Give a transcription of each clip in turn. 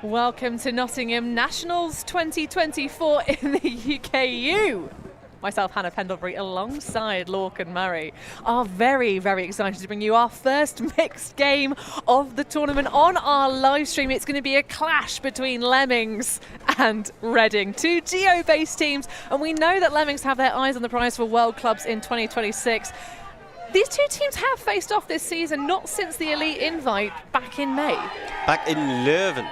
Welcome to Nottingham Nationals 2024 in the UKU. Myself, Hannah Pendlebury, alongside Lorcan Murray, are very, very excited to bring you our first mixed game of the tournament on our live stream. It's going to be a clash between Lemmings and Reading, two Geo-based teams, and we know that Lemmings have their eyes on the prize for World Clubs in 2026. These two teams have faced off this season, not since the Elite Invite back in May. Back in Leuven,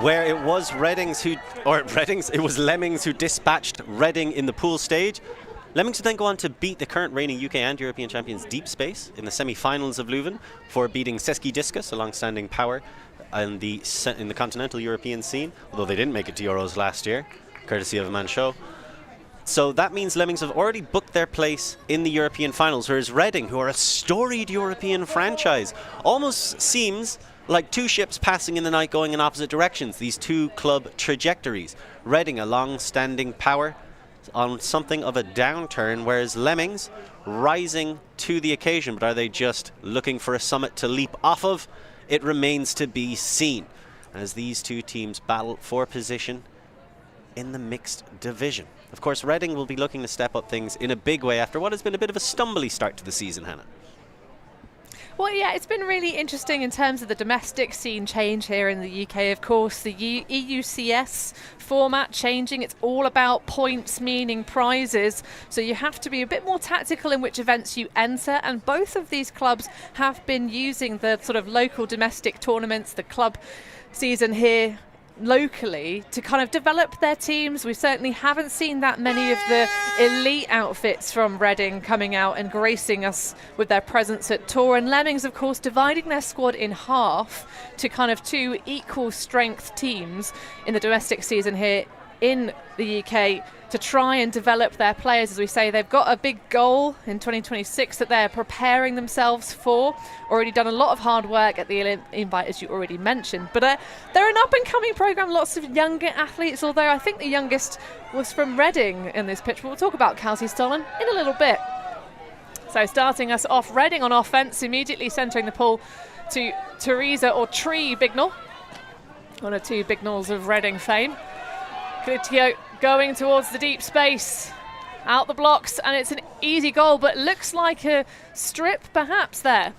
where it was it was Lemmings who dispatched Reading in the pool stage. Lemmings would then go on to beat the current reigning UK and European champions Deep Space in the semi-finals of Leuven for beating Seski Discus, a long-standing power in the continental European scene, although they didn't make it to Euros last year, courtesy of Manchot. So that means Lemmings have already booked their place in the European finals, whereas Reading, who are a storied European franchise, almost seems like two ships passing in the night going in opposite directions, these two club trajectories. Reading, a long-standing power, on something of a downturn, whereas Lemmings rising to the occasion. But are they just looking for a summit to leap off of? It remains to be seen as these two teams battle for position in the mixed division. Of course, Reading will be looking to step up things in a big way after what has been a bit of a stumbly start to the season, Hannah. Well, yeah, it's been really interesting in terms of the domestic scene change here in the UK. Of course, the EUCS format changing. It's all about points, meaning prizes. So you have to be a bit more tactical in which events you enter. And both of these clubs have been using the sort of local domestic tournaments, the club season here locally, to kind of develop their teams. We certainly haven't seen that many of the elite outfits from Reading coming out and gracing us with their presence at Tour. And Lemmings, of course, dividing their squad in half to kind of two equal strength teams in the domestic season here in the UK to try and develop their players. As we say, they've got a big goal in 2026 that they're preparing themselves for. Already done a lot of hard work at the Invite, as you already mentioned. But they're an up-and-coming programme, lots of younger athletes, although I think the youngest was from Reading in this pitch. But we'll talk about Kelsey Stollen in a little bit. So starting us off, Reading on offence, immediately centering the ball to Teresa or Tree Bignell, one of two Bignells of Reading fame. Clitio going towards the deep space, out the blocks, and it's an easy goal, but looks like a strip perhaps there.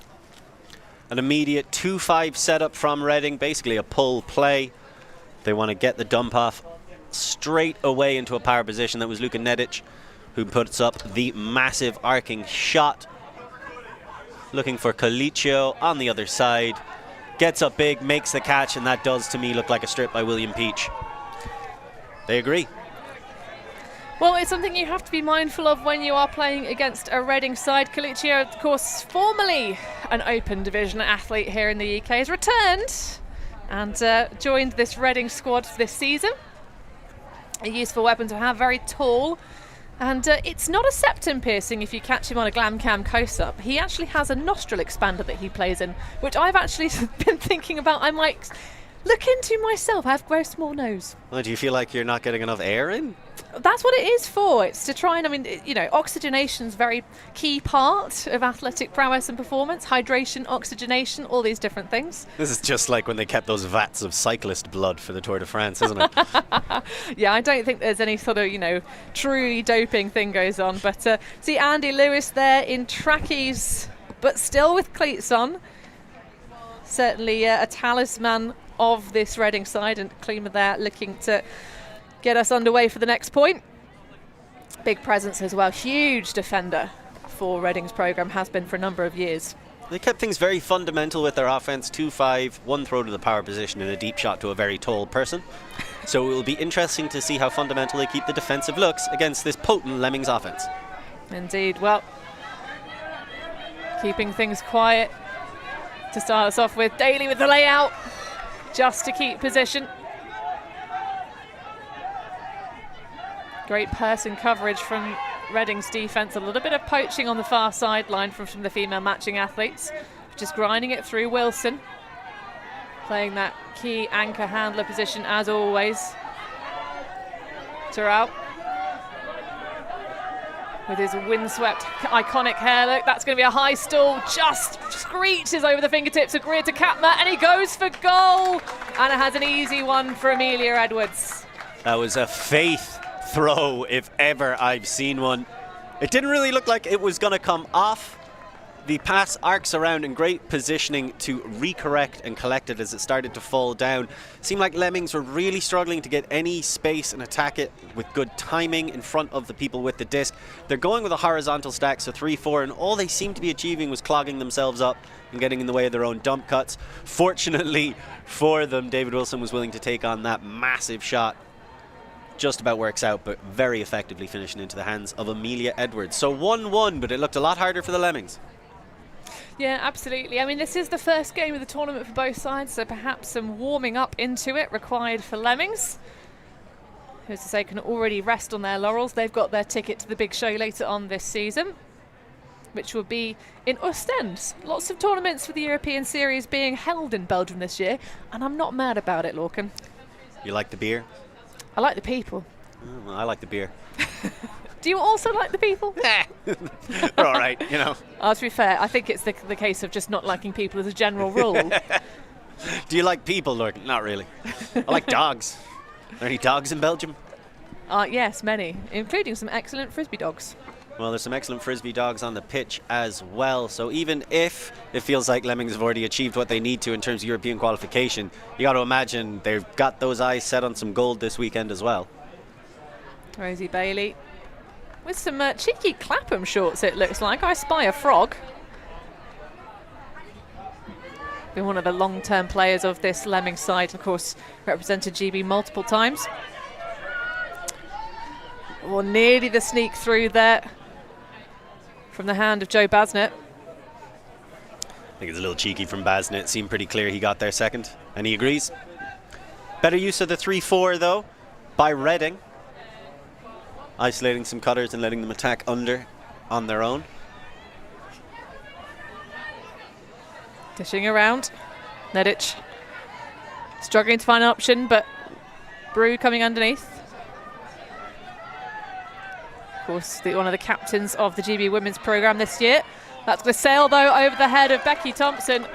An immediate 2-5 setup from Reading, basically a pull play. They want to get the dump off straight away into a power position. That was Luka Nedic who puts up the massive arcing shot. Looking for Clitio on the other side. Gets up big, makes the catch, and that does to me look like a strip by William Peach. They agree. Well, it's something you have to be mindful of when you are playing against a Reading side. Clitio, of course, formerly an Open Division athlete here in the UK, has returned and joined this Reading squad this season. A useful weapon to have, very tall. And it's not a septum piercing if you catch him on a glam cam close-up. He actually has a nostril expander that he plays in, which I've actually been thinking about. I might look into myself. I have a very small nose. Oh, do you feel like you're not getting enough air in? That's what it is for. It's to try and, oxygenation's very key part of athletic prowess and performance. Hydration, oxygenation, all these different things. This is just like when they kept those vats of cyclist blood for the Tour de France, isn't it? Yeah, I don't think there's any sort of, truly doping thing goes on. But see Andy Lewis there in trackies, but still with cleats on. Certainly a talisman of this Reading side, and Klima there looking to get us underway for the next point. Big presence as well, huge defender for Reading's programme, has been for a number of years. They kept things very fundamental with their offence, 2-5, one throw to the power position and a deep shot to a very tall person. So it will be interesting to see how fundamental they keep the defensive looks against this potent Lemmings offence. Indeed, well, keeping things quiet to start us off with. Daly with the layout, just to keep position. Great person coverage from Reading's defence. A little bit of poaching on the far sideline from the female matching athletes. Just grinding it through. Wilson playing that key anchor handler position as always. Terrell with his windswept, iconic hair. Look, that's going to be a high stall. Just screeches over the fingertips of Greer to Katma, and he goes for goal. And it has an easy one for Amelia Edwards. That was a faith throw, if ever I've seen one. It didn't really look like it was going to come off. The pass arcs around in great positioning to recorrect and collect it as it started to fall down. Seemed like Lemmings were really struggling to get any space and attack it with good timing in front of the people with the disc. They're going with a horizontal stack, so 3-4, and all they seemed to be achieving was clogging themselves up and getting in the way of their own dump cuts. Fortunately for them, David Wilson was willing to take on that massive shot. Just about works out, but very effectively finishing into the hands of Amelia Edwards. So 1-1, but it looked a lot harder for the Lemmings. Yeah, absolutely. I mean, this is the first game of the tournament for both sides, so perhaps some warming up into it required for Lemmings, who, as I say, can already rest on their laurels. They've got their ticket to the big show later on this season, which will be in Ostend. Lots of tournaments for the European Series being held in Belgium this year, and I'm not mad about it, Lorcan. You like the beer? I like the people. Oh, well, I like the beer. Do you also like the people? They're all right, you know. To be fair, I think it's the case of just not liking people as a general rule. Do you like people, Lord? Not really. I like dogs. Are there any dogs in Belgium? Yes, many, including some excellent Frisbee dogs. Well, there's some excellent Frisbee dogs on the pitch as well. So even if it feels like Lemmings have already achieved what they need to in terms of European qualification, you got to imagine they've got those eyes set on some gold this weekend as well. Rosie Bailey with some cheeky Clapham shorts, it looks like. I spy a frog. Been one of the long-term players of this Lemmings side, of course, represented GB multiple times. Well, nearly the sneak through there from the hand of Joe Basnett. I think it's a little cheeky from Basnett. Seemed pretty clear he got there second, and he agrees. Better use of the 3-4, though, by Reading. Isolating some cutters and letting them attack under on their own. Dishing around. Nedic struggling to find an option, but Brew coming underneath. Of course, one of the captains of the GB women's programme this year. That's going to sail, though, over the head of Becky Thompson.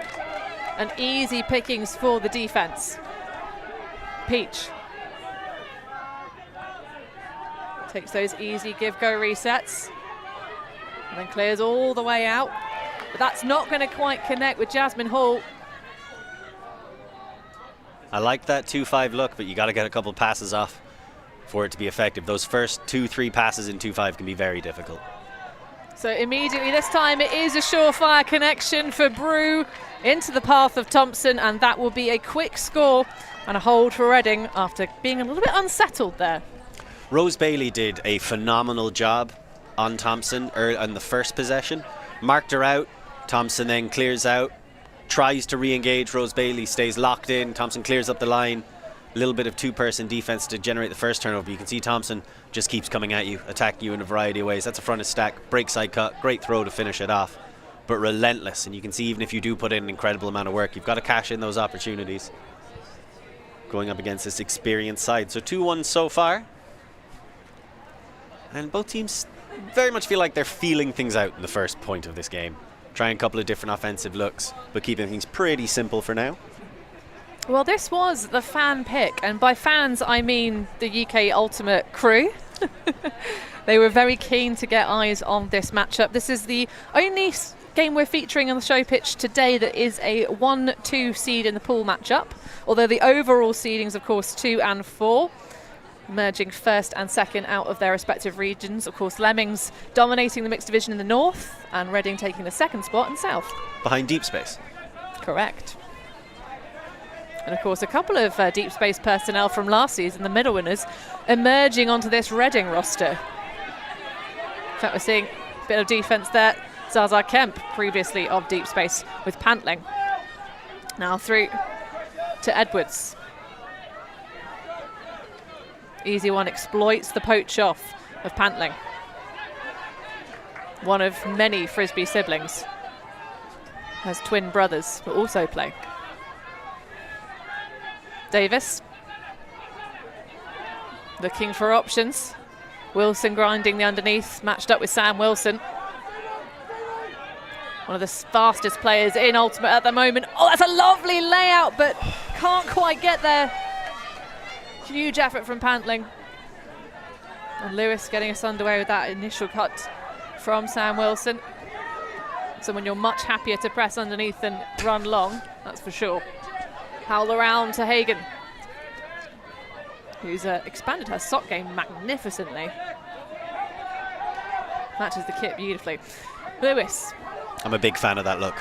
And easy pickings for the defence. Peach takes those easy give-go resets and then clears all the way out. But that's not going to quite connect with Jasmine Hall. I like that 2-5 look, but you got to get a couple passes off for it to be effective. Those first 2-3 passes in 2-5 can be very difficult. So immediately this time it is a surefire connection for Brew into the path of Thompson, and that will be a quick score and a hold for Reading after being a little bit unsettled there. Rose Bailey did a phenomenal job on Thompson on the first possession. Marked her out. Thompson then clears out, tries to re-engage. Rose Bailey stays locked in. Thompson clears up the line. A little bit of two-person defense to generate the first turnover. You can see Thompson just keeps coming at you, attacking you in a variety of ways. That's a front of stack, break side cut, great throw to finish it off, but relentless. And you can see even if you do put in an incredible amount of work, you've got to cash in those opportunities going up against this experienced side. So 2-1 so far. And both teams very much feel like they're feeling things out in the first point of this game. Trying a couple of different offensive looks, but keeping things pretty simple for now. Well, this was the fan pick, and by fans I mean the UK Ultimate crew. They were very keen to get eyes on this matchup. This is the only game we're featuring on the show pitch today that is a 1-2 seed in the pool matchup, although the overall seedings, of course, 2 and 4, emerging first and second out of their respective regions. Of course, Lemmings dominating the mixed division in the north, and Reading taking the second spot in south. Behind Deep Space. Correct. And of course, a couple of Deep Space personnel from last season, the middle winners, emerging onto this Reading roster. In fact, we're seeing a bit of defence there. Zaza Kemp, previously of Deep Space, with Pantling. Now through to Edwards. Easy one, exploits the poach off of Pantling. One of many Frisbee siblings. Has twin brothers who also play. Davis looking for options. Wilson grinding the underneath, matched up with Sam Wilson. One of the fastest players in Ultimate at the moment. Oh, that's a lovely layout, but can't quite get there. Huge effort from Pantling. And Lewis getting us underway with that initial cut from Sam Wilson. Someone you're much happier to press underneath than run long, that's for sure. Howl around to Hagen, who's expanded her sock game magnificently. Matches the kit beautifully. Lewis. I'm a big fan of that look.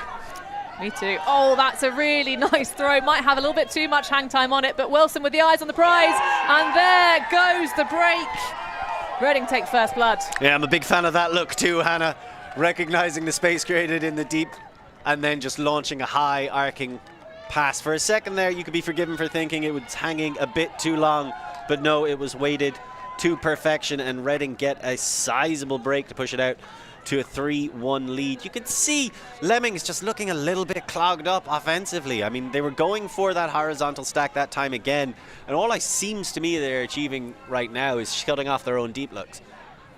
Me too. Oh, that's a really nice throw. Might have a little bit too much hang time on it, but Wilson with the eyes on the prize. And there goes the break. Reading take first blood. Yeah, I'm a big fan of that look too, Hannah. Recognizing the space created in the deep and then just launching a high arcing pass. For a second there, you could be forgiven for thinking it was hanging a bit too long, but no, it was weighted to perfection, and Reading get a sizable break to push it out to a 3-1 lead. You can see Lemmings just looking a little bit clogged up offensively. I mean, they were going for that horizontal stack that time again, and all it seems to me they're achieving right now is shutting off their own deep looks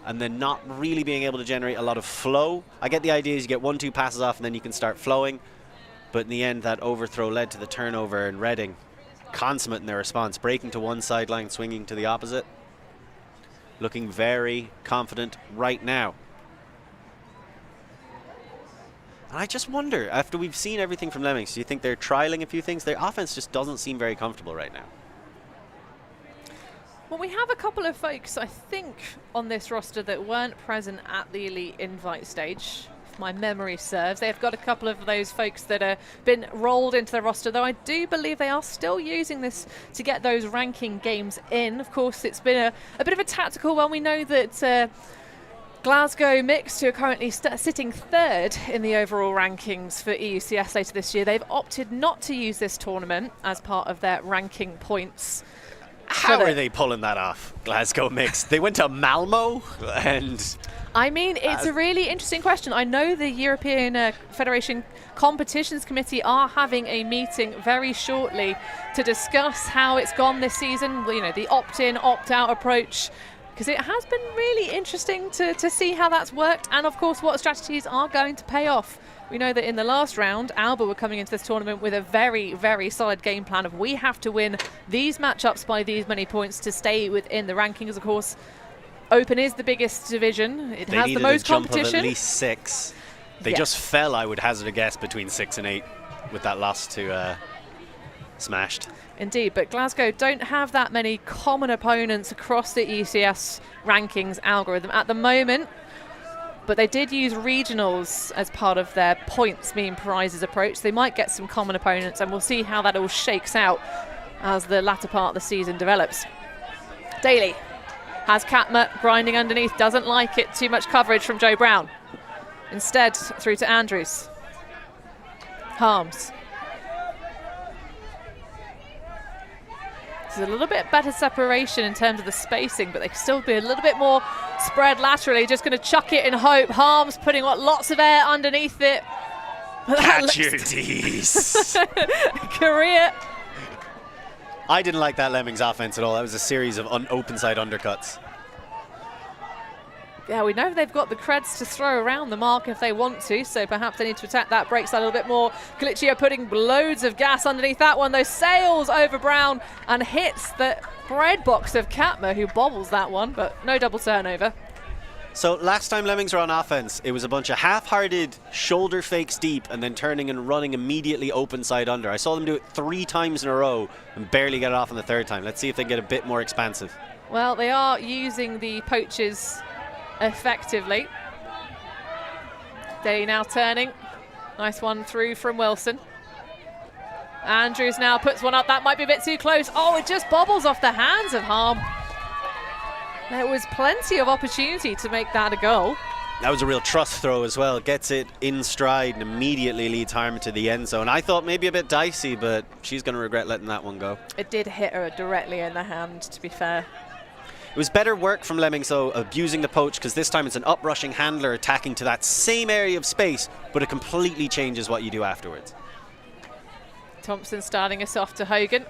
and then not really being able to generate a lot of flow. I get the idea is you get 1-2 passes off and then you can start flowing, but in the end that overthrow led to the turnover, and Reading consummate in their response, breaking to one sideline, swinging to the opposite. Looking very confident right now. And I just wonder, after we've seen everything from Lemmings, do you think they're trialing a few things? Their offense just doesn't seem very comfortable right now. Well, we have a couple of folks, I think, on this roster that weren't present at the Elite Invite stage, if my memory serves. They've got a couple of those folks that have been rolled into the roster, though I do believe they are still using this to get those ranking games in. Of course, it's been a bit of a tactical one. We know that Glasgow Mixed, who are currently sitting third in the overall rankings for EUCS later this year, they've opted not to use this tournament as part of their ranking points. How are they pulling that off, Glasgow Mixed? They went to Malmo, and I mean, it's a really interesting question. I know the European Federation Competitions Committee are having a meeting very shortly to discuss how it's gone this season, you know, the opt-in, opt-out approach, because it has been really interesting to see how that's worked, and of course what strategies are going to pay off. We know that in the last round, Alba were coming into this tournament with a very, very solid game plan of we have to win these matchups by these many points to stay within the rankings. Of course, Open is the biggest division. It has the most competition. Of at least 6. They just fell, I would hazard a guess, between 6 and 8 with that loss to Smashed. Indeed, but Glasgow don't have that many common opponents across the ECS rankings algorithm at the moment. But they did use regionals as part of their points mean prizes approach. They might get some common opponents, and we'll see how that all shakes out as the latter part of the season develops. Daly has Katma grinding underneath, doesn't like it, too much coverage from Joe Brown. Instead, through to Andrews. Harms. A little bit better separation in terms of the spacing, but they can still be a little bit more spread laterally. Just going to chuck it in hope. Harms putting lots of air underneath it. Catch your teeth. Career. I didn't like that Lemmings offense at all. That was a series of open side undercuts. Yeah, we know they've got the creds to throw around the mark if they want to, so perhaps they need to attack that break side a little bit more. Glitchio putting loads of gas underneath that one, though. Sails over Brown and hits the bread box of Katma, who bobbles that one, but no double turnover. So last time Lemmings were on offense, it was a bunch of half-hearted shoulder fakes deep and then turning and running immediately open side under. I saw them do it 3 times in a row and barely get it off on the 3rd time. Let's see if they get a bit more expansive. Well, they are using the poachers effectively. Daly now turning. Nice one through from Wilson. Andrews now puts one up. That might be a bit too close. Oh, it just bobbles off the hands of Harm. There was plenty of opportunity to make that a goal. That was a real trust throw as well. Gets it in stride and immediately leads Harm to the end zone. I thought maybe a bit dicey, but she's going to regret letting that one go. It did hit her directly in the hand, to be fair. It was better work from Lemmings, though, abusing the poach, because this time it's an uprushing handler attacking to that same area of space, but it completely changes what you do afterwards. Thompson starting us off to Hogan.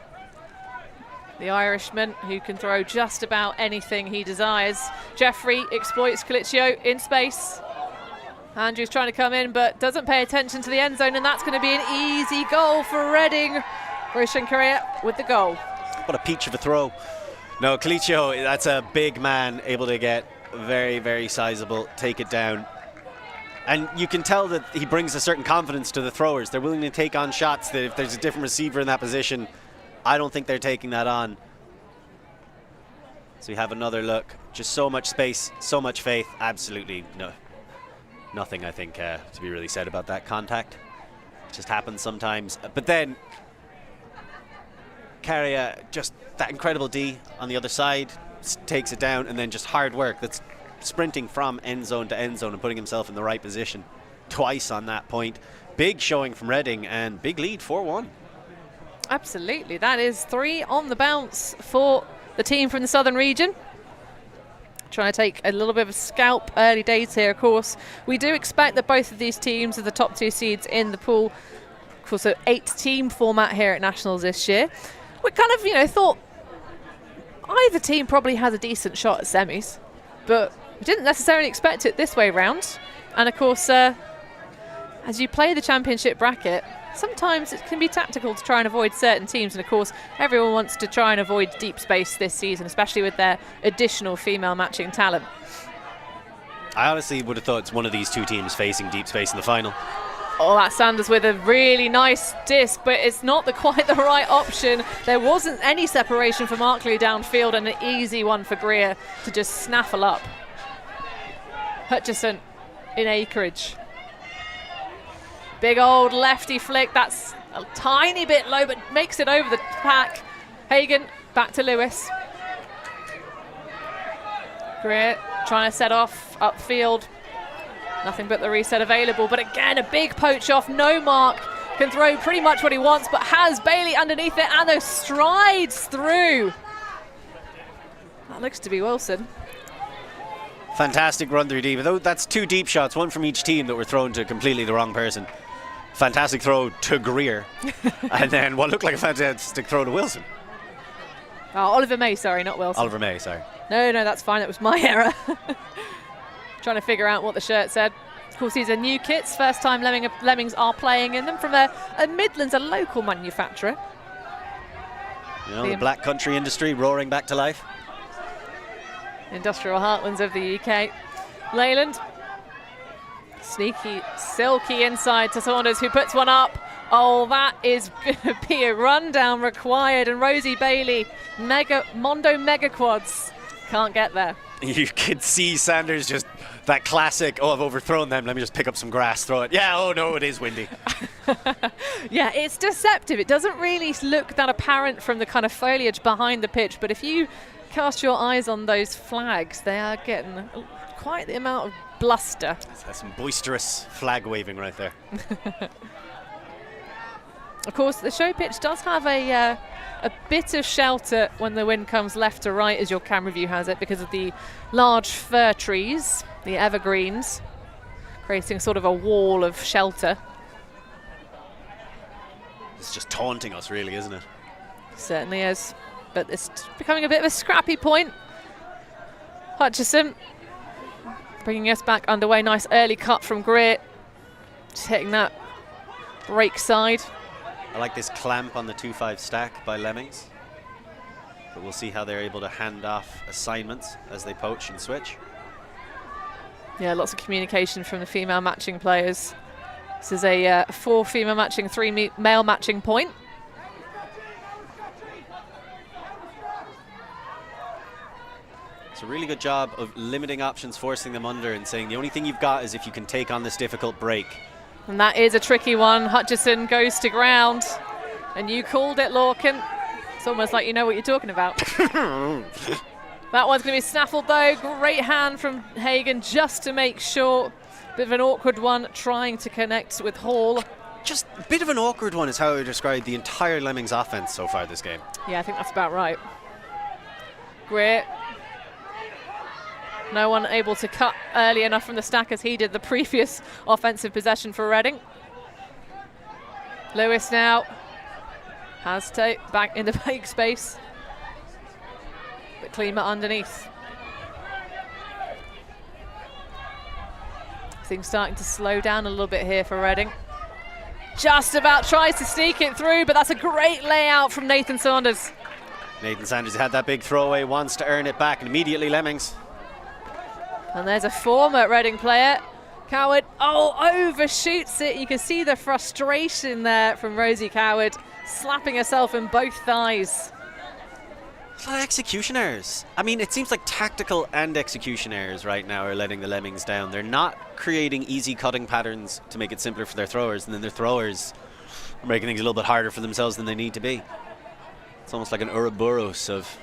The Irishman, who can throw just about anything he desires. Jeffrey exploits Colicchio in space. Andrew's trying to come in, but doesn't pay attention to the end zone, and that's going to be an easy goal for Reading. Roshan Korea with the goal. What a peach of a throw. No, Colicchio, that's a big man, able to get very, very sizable, take it down. And you can tell that he brings a certain confidence to the throwers. They're willing to take on shots that if there's a different receiver in that position, I don't think they're taking that on. So we have another look. Just so much space, so much faith. Absolutely nothing, I think, to be really said about that contact. It just happens sometimes. But then, Carrier, just that incredible D on the other side, takes it down, and then just hard work. That's sprinting from end zone to end zone and putting himself in the right position twice on that point. Big showing from Reading and big lead, 4-1. Absolutely, that is 3 on the bounce for the team from the southern region. Trying to take a little bit of a scalp, early days here, of course. We do expect that both of these teams are the top 2 seeds in the pool. Of course, an 8-team format here at Nationals this year. We kind of, thought either team probably has a decent shot at semis, but we didn't necessarily expect it this way round. And of course, as you play the championship bracket, sometimes it can be tactical to try and avoid certain teams, and of course everyone wants to try and avoid deep space this season, especially with their additional female matching talent. I honestly would have thought it's one of these two teams facing deep space in the final. Oh, that's Sanders with a really nice disc, but it's not quite the right option. There wasn't any separation for Markley downfield, and an easy one for Greer to just snaffle up. Hutchison in acreage. Big old lefty flick, that's a tiny bit low, but makes it over the pack. Hagan back to Lewis. Greer trying to set off upfield. Nothing but the reset available, but again, a big poach off. No mark, can throw pretty much what he wants, but has Bailey underneath it, and those strides through. That looks to be Wilson. Fantastic run through deep. That's 2 deep shots, one from each team that were thrown to completely the wrong person. Fantastic throw to Greer, and then what looked like a fantastic throw to Wilson. Oh, Oliver May, sorry, not Wilson. Oliver May, sorry. No, that's fine. That was my error. Trying to figure out what the shirt said. Of course, these are new kits. First time Lemmings are playing in them from a Midlands, a local manufacturer. The Black Country industry roaring back to life. Industrial heartlands of the UK. Leyland. Sneaky, silky inside to Saunders, who puts one up. Oh, that is going to be a rundown required. And Rosie Bailey, Mondo Mega Quads. Can't get there. You could see Sanders just that classic, I've overthrown them, let me just pick up some grass, throw it. Yeah, oh no, it is windy. Yeah, it's deceptive. It doesn't really look that apparent from the kind of foliage behind the pitch, but if you cast your eyes on those flags, they are getting quite the amount of bluster. That's some boisterous flag waving right there. Of course, the show pitch does have a bit of shelter when the wind comes left to right, as your camera view has it, because of the large fir trees, the evergreens, creating sort of a wall of shelter. It's just taunting us, really, isn't it? Certainly is. But it's becoming a bit of a scrappy point. Hutchison bringing us back underway. Nice early cut from Greer. Just hitting that break side. I like this clamp on the 2-5 stack by Lemmings. But we'll see how they're able to hand off assignments as they poach and switch. Yeah, lots of communication from the female matching players. This is a 4 female matching, 3 male matching point. It's a really good job of limiting options, forcing them under and saying the only thing you've got is if you can take on this difficult break. And that is a tricky one. Hutchison goes to ground. And you called it, Lorcan. It's almost like you know what you're talking about. That one's going to be snaffled, though. Great hand from Hagan just to make sure. Bit of an awkward one, trying to connect with Hall. Just a bit of an awkward one is how I would describe the entire Lemmings offense so far this game. Yeah, I think that's about right. Greer. No one able to cut early enough from the stack as he did the previous offensive possession for Reading. Lewis now has to back in the big space. but Klima underneath. Things starting to slow down a little bit here for Reading. Just about tries to sneak it through, but that's a great layout from Nathan Saunders. Nathan Saunders had that big throwaway, wants to earn it back, and immediately Lemmings. And there's a former Reading player. Coward, overshoots it. You can see the frustration there from Rosie Coward, slapping herself in both thighs. A lot of execution errors. I mean, it seems like tactical and execution errors right now are letting the Lemmings down. They're not creating easy cutting patterns to make it simpler for their throwers, and then their throwers are making things a little bit harder for themselves than they need to be. It's almost like an Ouroboros of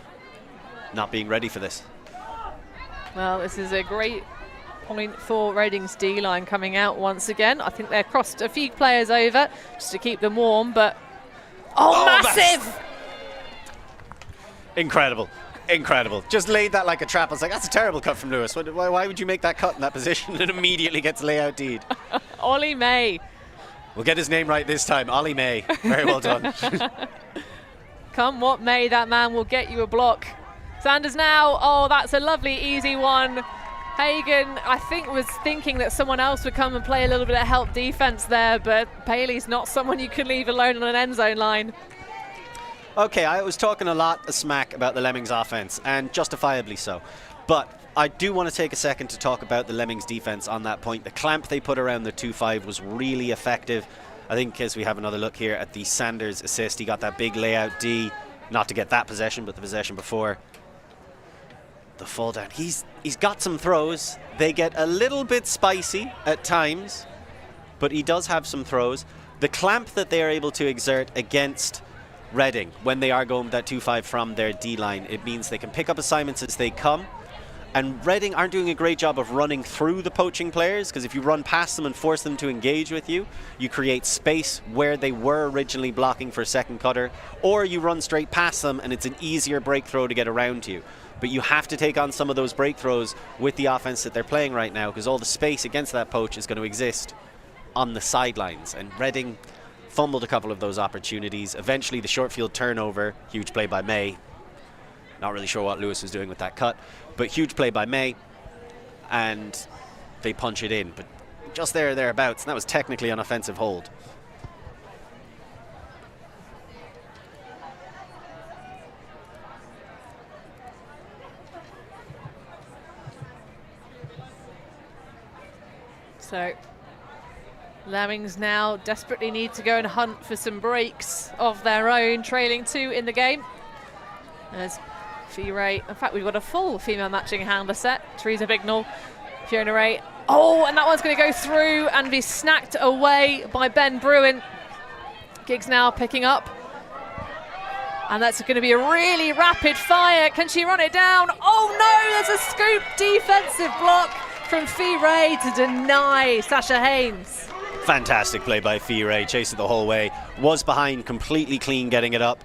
not being ready for this. Well, this is a great point for Reading's D-line coming out once again. I think they've crossed a few players over just to keep them warm, but... massive! Incredible. Incredible. Just laid that like a trap. I was like, that's a terrible cut from Lewis. Why would you make that cut in that position? And immediately gets layout D'd. Ollie May. We'll get his name right this time. Ollie May. Very well done. Come what may, that man will get you a block. Sanders now. That's a lovely, easy one. Hagan, I think, was thinking that someone else would come and play a little bit of help defense there, but Paley's not someone you can leave alone on an end zone line. Okay, I was talking a lot of smack about the Lemmings offense, and justifiably so. But I do want to take a second to talk about the Lemmings defense on that point. The clamp they put around the 2-5 was really effective. I think as we have another look here at the Sanders assist, he got that big layout D, not to get that possession, but the possession before. The fall down. He's got some throws. They get a little bit spicy at times, but he does have some throws. The clamp that they are able to exert against Reading when they are going with that 2-5 from their D-line, it means they can pick up assignments as they come. And Reading aren't doing a great job of running through the poaching players, because if you run past them and force them to engage with you, you create space where they were originally blocking for a second cutter, or you run straight past them and it's an easier break throw to get around you. But you have to take on some of those break throws with the offense that they're playing right now, because all the space against that poach is going to exist on the sidelines. And Reading fumbled a couple of those opportunities. Eventually the short field turnover, huge play by May. Not really sure what Lewis was doing with that cut, but huge play by May, and they punch it in. But just there or thereabouts, and that was technically an offensive hold. So Lemmings now desperately need to go and hunt for some breaks of their own, trailing 2 in the game. There's Fee Ray. In fact, we've got a full female matching handler set. Teresa Bignall, Fiona Ray. And that one's going to go through and be snacked away by Ben Bruin. Giggs now picking up. And that's going to be a really rapid fire. Can she run it down? Oh no, there's a scoop defensive block from Fee Ray to deny Sasha Haynes. Fantastic play by Fee Ray, chased it the whole way. Was behind, completely clean getting it up.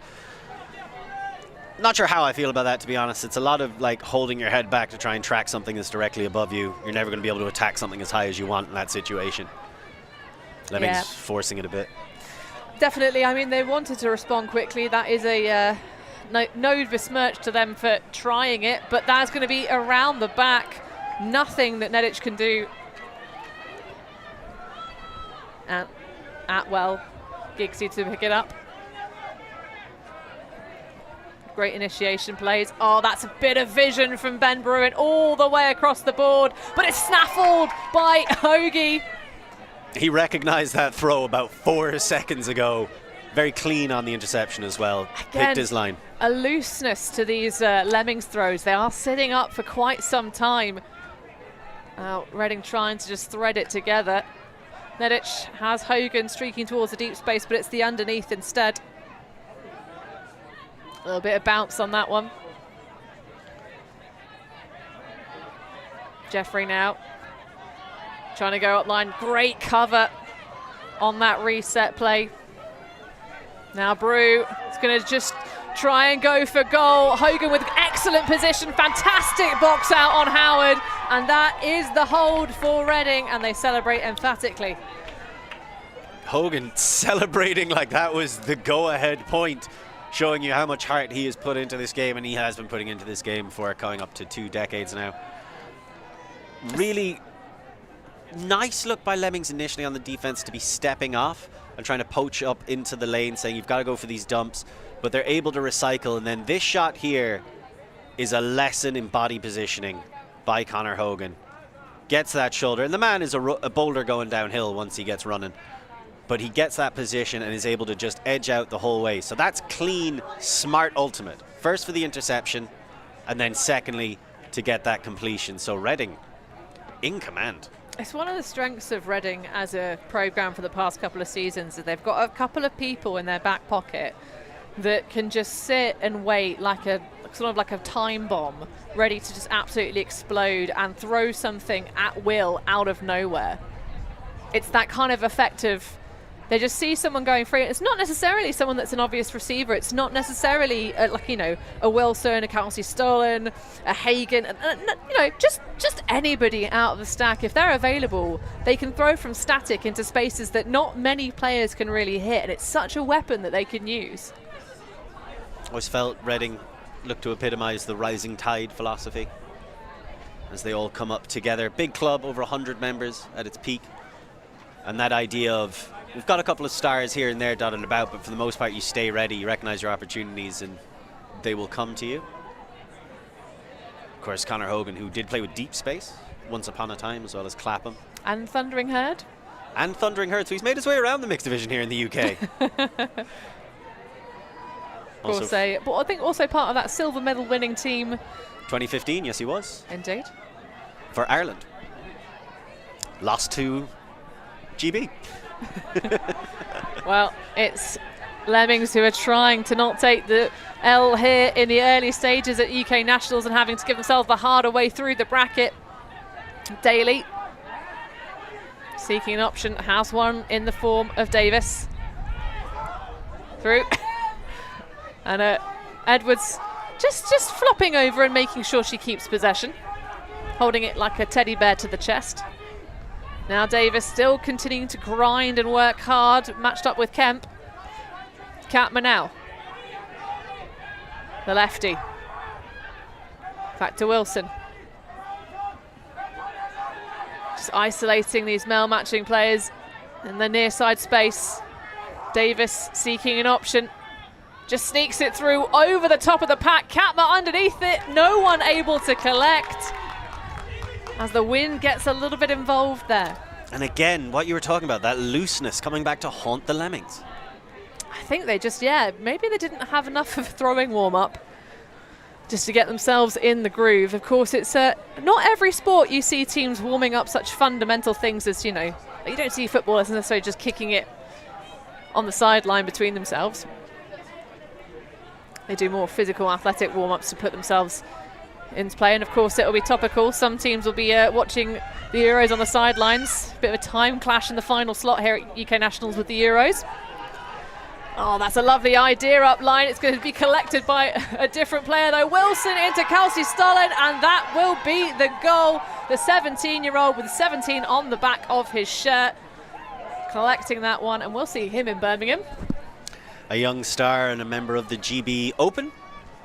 Not sure how I feel about that, to be honest. It's a lot of like holding your head back to try and track something that's directly above you. You're never going to be able to attack something as high as you want in that situation. Lemmings forcing it a bit. Definitely. I mean, they wanted to respond quickly. That is a no besmirch to them for trying it, but that's going to be around the back. Nothing that Nedic can do. And Atwell, Giggsy to pick it up. Great initiation plays. That's a bit of vision from Ben Bruin all the way across the board, but it's snaffled by Hoagie. He recognized that throw about 4 seconds ago. Very clean on the interception as well. Again, picked his line. A looseness to these Lemmings throws. They are sitting up for quite some time. Reading trying to just thread it together. Nedic has Hogan streaking towards the deep space, but it's the underneath instead. A little bit of bounce on that one. Jeffrey now trying to go up line. Great cover on that reset play. Now Brew is going to just try and go for goal. Hogan with excellent position. Fantastic box out on Howard. And that is the hold for Reading, and they celebrate emphatically. Hogan celebrating like that was the go-ahead point. showing you how much heart he has put into this game, and he has been putting into this game for coming up to 2 decades now. Really nice look by Lemmings initially on the defense to be stepping off and trying to poach up into the lane, saying you've got to go for these dumps, but they're able to recycle. And then this shot here is a lesson in body positioning by Conor Hogan. Gets that shoulder, and the man is a boulder going downhill once he gets running, but he gets that position and is able to just edge out the whole way. So that's clean, smart ultimate. First for the interception, and then secondly to get that completion. So Reading in command. It's one of the strengths of Reading as a programme for the past couple of seasons, that they've got a couple of people in their back pocket that can just sit and wait like a sort of like a time bomb, ready to just absolutely explode and throw something at will out of nowhere. It's that kind of effect of, they just see someone going free. It's not necessarily someone that's an obvious receiver. It's not necessarily a Wilson, a Kelsey Stolen, a Hagen, just anybody out of the stack. If they're available, they can throw from static into spaces that not many players can really hit, and it's such a weapon that they can use. Always felt Reading looked to epitomise the rising tide philosophy as they all come up together. Big club, over 100 members at its peak, and that idea of, we've got a couple of stars here and there dotted about, but for the most part you stay ready, you recognise your opportunities, and they will come to you. Of course, Conor Hogan, who did play with Deep Space once upon a time, as well as Clapham. And Thundering Herd. And Thundering Herd, so he's made his way around the mixed division here in the UK. But I think also part of that silver medal winning team. 2015, yes he was. Indeed. For Ireland. Lost to GB. Well, it's Lemmings who are trying to not take the L here in the early stages at UK Nationals and having to give themselves the harder way through the bracket. Daly seeking an option, has one in the form of Davis. Through. And Edwards just flopping over and making sure she keeps possession, holding it like a teddy bear to the chest. Now Davis still continuing to grind and work hard, matched up with Kemp. Katma now. The lefty. Back to Wilson. Just isolating these male matching players in the near side space. Davis seeking an option. Just sneaks it through over the top of the pack. Katma underneath it. No one able to collect as the wind gets a little bit involved there. And again, what you were talking about, that looseness coming back to haunt the Lemmings. I think they just, maybe they didn't have enough of throwing warm-up just to get themselves in the groove. Of course, it's not every sport you see teams warming up such fundamental things as, you don't see footballers necessarily just kicking it on the sideline between themselves. They do more physical, athletic warm-ups to put themselves into play. And of course, it'll be topical. Some teams will be watching the Euros on the sidelines. Bit of a time clash in the final slot here at UK Nationals with the Euros. Oh, that's a lovely idea up line. It's going to be collected by a different player, though. Wilson into Kelsey Stollen, and that will be the goal. The 17-year-old with 17 on the back of his shirt, collecting that one, and we'll see him in Birmingham. A young star and a member of the GB Open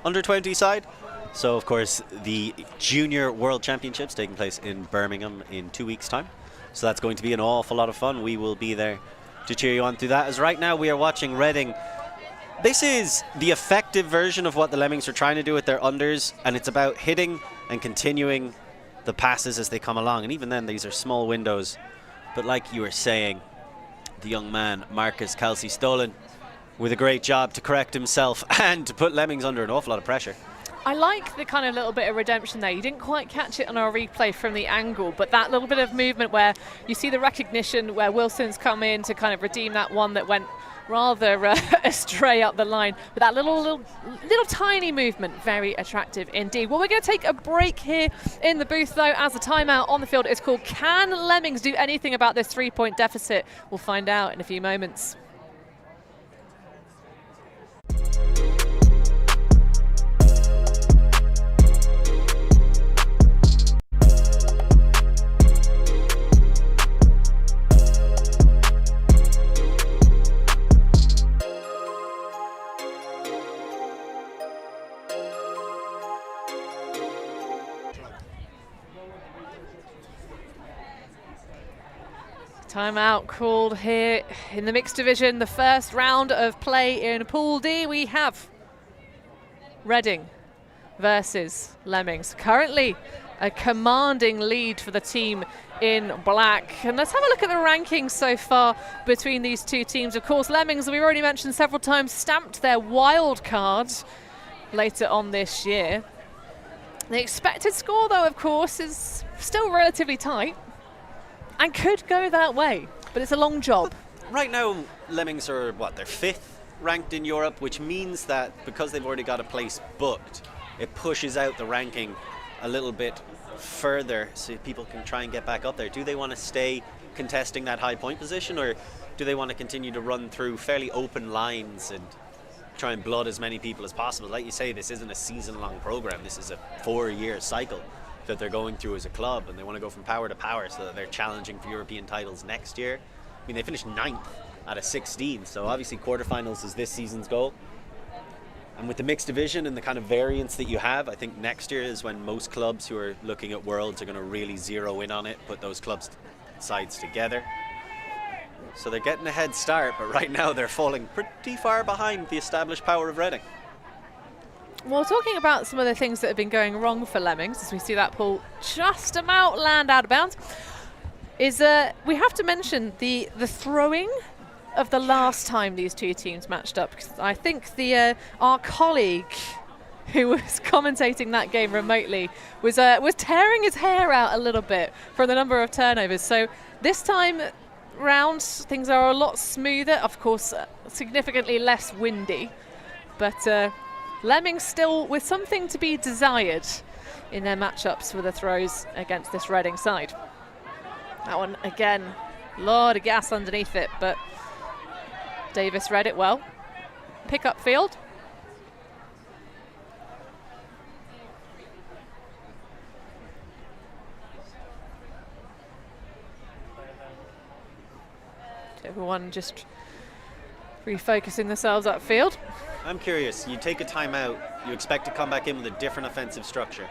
under-20 side. So, of course, the Junior World Championships taking place in Birmingham in 2 weeks' time. So that's going to be an awful lot of fun. We will be there to cheer you on through that. As right now we are watching Reading. This is the effective version of what the Lemmings are trying to do with their unders, and it's about hitting and continuing the passes as they come along. And even then, these are small windows. But like you were saying, the young man, Marcus Kelsey Stolen, with a great job to correct himself and to put Lemmings under an awful lot of pressure. I like the kind of little bit of redemption there. You didn't quite catch it on our replay from the angle, but that little bit of movement where you see the recognition where Wilson's come in to kind of redeem that one that went rather astray up the line. But that little tiny movement, very attractive indeed. Well, we're going to take a break here in the booth, though, as the timeout on the field is called. Can Lemmings do anything about this 3-point deficit? We'll find out in a few moments. Timeout called here in the mixed division. The first round of play in Pool D. We have Reading versus Lemmings. Currently a commanding lead for the team in black. And let's have a look at the rankings so far between these two teams. Of course, Lemmings, we've already mentioned several times, stamped their wild card later on this year. The expected score, though, of course, is still relatively tight and could go that way, but it's a long job. Right now, Lemmings are, they're 5th ranked in Europe, which means that because they've already got a place booked, it pushes out the ranking a little bit further so people can try and get back up there. Do they want to stay contesting that high point position, or do they want to continue to run through fairly open lines and try and blood as many people as possible? Like you say, this isn't a season-long program. This is a 4-year cycle that they're going through as a club, and they want to go from power to power so that they're challenging for European titles next year. I mean, they finished 9th out of 16, so obviously quarterfinals is this season's goal. And with the mixed division and the kind of variance that you have, I think next year is when most clubs who are looking at Worlds are going to really zero in on it, put those clubs sides together. So they're getting a head start, but right now they're falling pretty far behind the established power of Reading. Well, talking about some of the things that have been going wrong for Lemmings, as we see that ball just about land out of bounds, is we have to mention the throwing of the last time these two teams matched up. Because I think our colleague who was commentating that game remotely was tearing his hair out a little bit for the number of turnovers. So this time round, things are a lot smoother. Of course, significantly less windy, but Lemmings still with something to be desired in their matchups with the throws against this Reading side. That one again, a lot of gas underneath it, but Davis read it well. Pick up field. Everyone just refocusing themselves upfield. I'm curious, you take a timeout, you expect to come back in with a different offensive structure.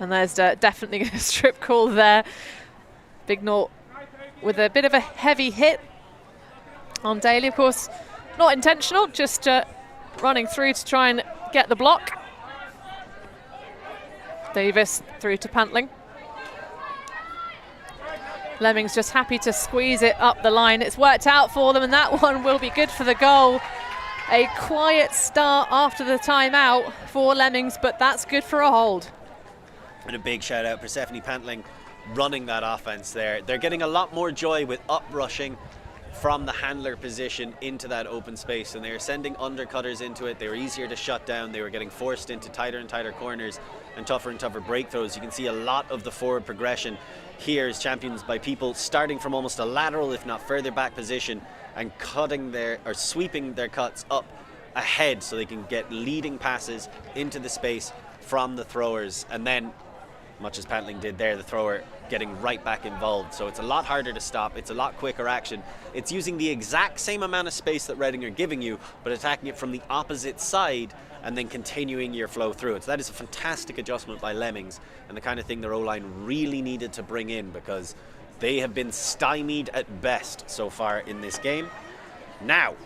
And there's definitely a strip call there. Big Nort with a bit of a heavy hit on Daly, of course, not intentional, just running through to try and get the block. Davis through to Pantling. Lemmings just happy to squeeze it up the line. It's worked out for them, and that one will be good for the goal. A quiet start after the timeout for Lemmings, but that's good for a hold. And a big shout out for Stephanie Pantling running that offense there. They're getting a lot more joy with uprushing from the handler position into that open space, and they were sending undercutters into it. They were easier to shut down. They were getting forced into tighter and tighter corners and tougher break throws. You can see a lot of the forward progression here is championed by people starting from almost a lateral, if not further back position, and sweeping their cuts up ahead so they can get leading passes into the space from the throwers, and then, much as Pantling did there, the thrower getting right back involved. So it's a lot harder to stop. It's a lot quicker action. It's using the exact same amount of space that Reading are giving you, but attacking it from the opposite side and then continuing your flow through it. So that is a fantastic adjustment by Lemmings, and the kind of thing their O-line really needed to bring in, because they have been stymied at best so far in this game. Now,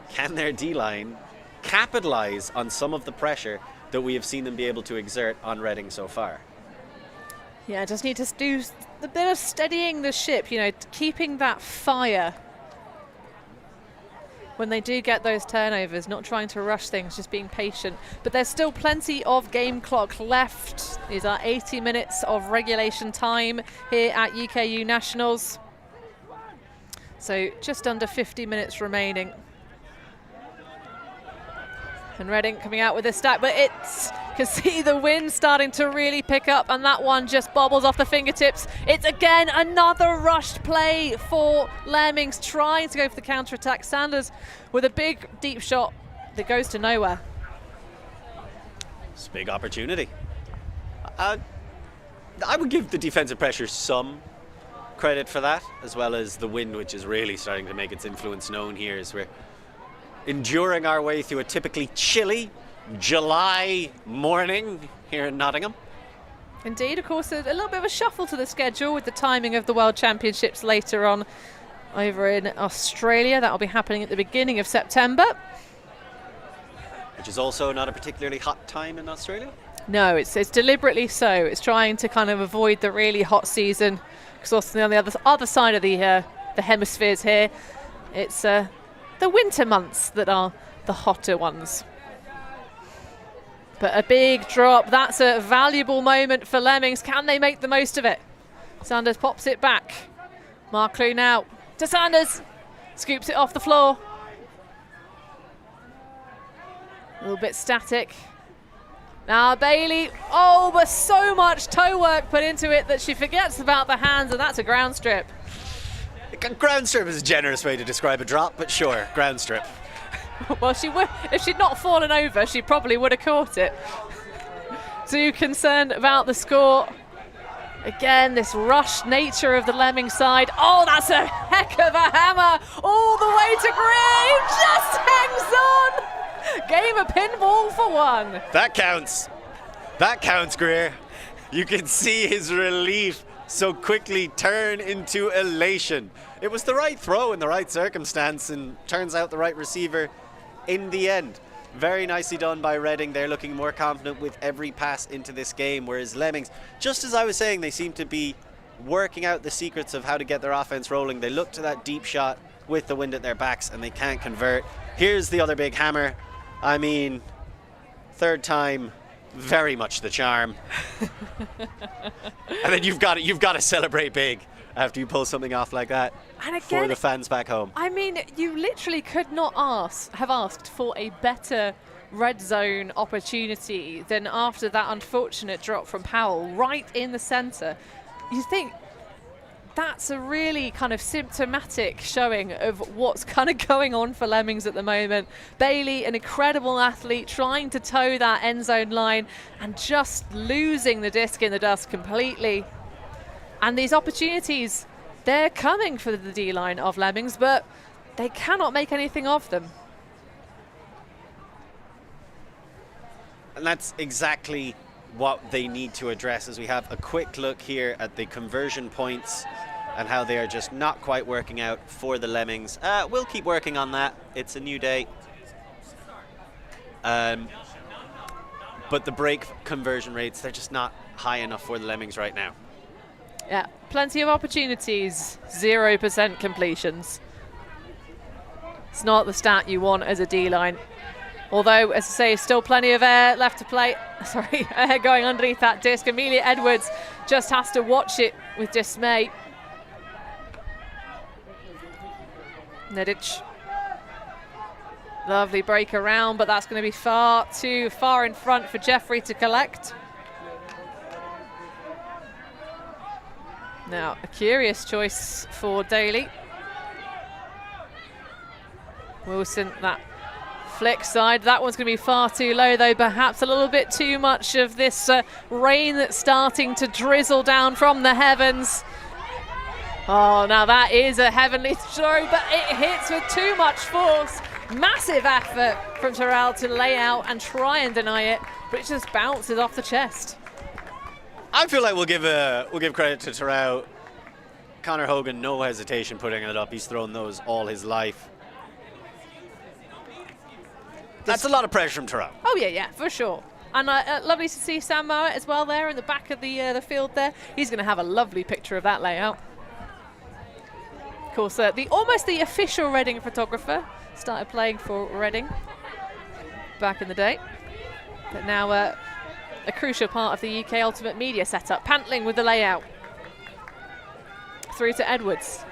can their D-line capitalize on some of the pressure that we have seen them be able to exert on Reading so far? Yeah, just need to do a bit of steadying the ship, keeping that fire when they do get those turnovers, not trying to rush things, just being patient. But there's still plenty of game clock left. These are 80 minutes of regulation time here at UKU Nationals. So just under 50 minutes remaining. And Reading coming out with a stack, but you can see the wind starting to really pick up, and that one just bobbles off the fingertips. It's again another rushed play for Lemmings, trying to go for the counter-attack. Sanders with a big deep shot that goes to nowhere. It's a big opportunity. I would give the defensive pressure some credit for that, as well as the wind, which is really starting to make its influence known here as we're enduring our way through a typically chilly July morning here in Nottingham. Indeed, of course, a little bit of a shuffle to the schedule with the timing of the World Championships later on over in Australia. That will be happening at the beginning of September. Which is also not a particularly hot time in Australia? No, it's deliberately so. It's trying to kind of avoid the really hot season, because also on the other side of the hemispheres here, it's the winter months that are the hotter ones. But a big drop. That's a valuable moment for Lemmings. Can they make the most of it? Sanders pops it back. Marklew now to Sanders. Scoops it off the floor. A little bit static. Now Bailey. Oh, but so much toe work put into it that she forgets about the hands, and that's a ground strip. Ground strip is a generous way to describe a drop, but sure, ground strip. Well, she would, if she'd not fallen over, she probably would have caught it. Too concerned about the score. Again, this rushed nature of the Lemmings side. Oh, that's a heck of a hammer all the way to Greer. He just hangs on. Game a pinball for one. That counts. That counts, Greer. You can see his relief so quickly turn into elation. It was the right throw in the right circumstance, and turns out the right receiver in the end. Very nicely done by Reading. They're looking more confident with every pass into this game, whereas Lemmings, just as I was saying, they seem to be working out the secrets of how to get their offense rolling. They look to that deep shot with the wind at their backs and they can't convert. Here's the other big hammer. I mean, third time, very much the charm. And then you've got to celebrate big after you pull something off like that. And again, for the fans back home. I mean, you literally could not have asked for a better red zone opportunity than after that unfortunate drop from Powell right in the centre. You think that's a really kind of symptomatic showing of what's kind of going on for Lemmings at the moment. Bailey, an incredible athlete, trying to toe that end zone line and just losing the disc in the dust completely. And these opportunities, they're coming for the D-line of Lemmings, but they cannot make anything of them. And that's exactly what they need to address, as we have a quick look here at the conversion points and how they are just not quite working out for the Lemmings. We'll keep working on that. It's a new day. But the break conversion rates, they're just not high enough for the Lemmings right now. Yeah, plenty of opportunities, 0% completions. It's not the stat you want as a D-line. Although, as I say, still plenty of air left to play. Sorry, air going underneath that disc. Amelia Edwards just has to watch it with dismay. Nedic. Lovely break around, but that's going to be far too far in front for Jeffrey to collect. Now, a curious choice for Daly. Wilson, that flick side. That one's going to be far too low, though. Perhaps a little bit too much of this rain that's starting to drizzle down from the heavens. Oh, now that is a heavenly throw, but it hits with too much force. Massive effort from Terrell to lay out and try and deny it, but it just bounces off the chest. I feel like we'll give credit to Terrell. Conor Hogan, no hesitation putting it up. He's thrown those all his life. That's a lot of pressure from Terrell. Oh yeah, for sure. And lovely to see Sam Mowat as well there in the back of the field there. He's going to have a lovely picture of that layout. Of course, almost the official Reading photographer started playing for Reading back in the day, but now a crucial part of the UK Ultimate Media setup. Pantling with the layout. Through to Edwards.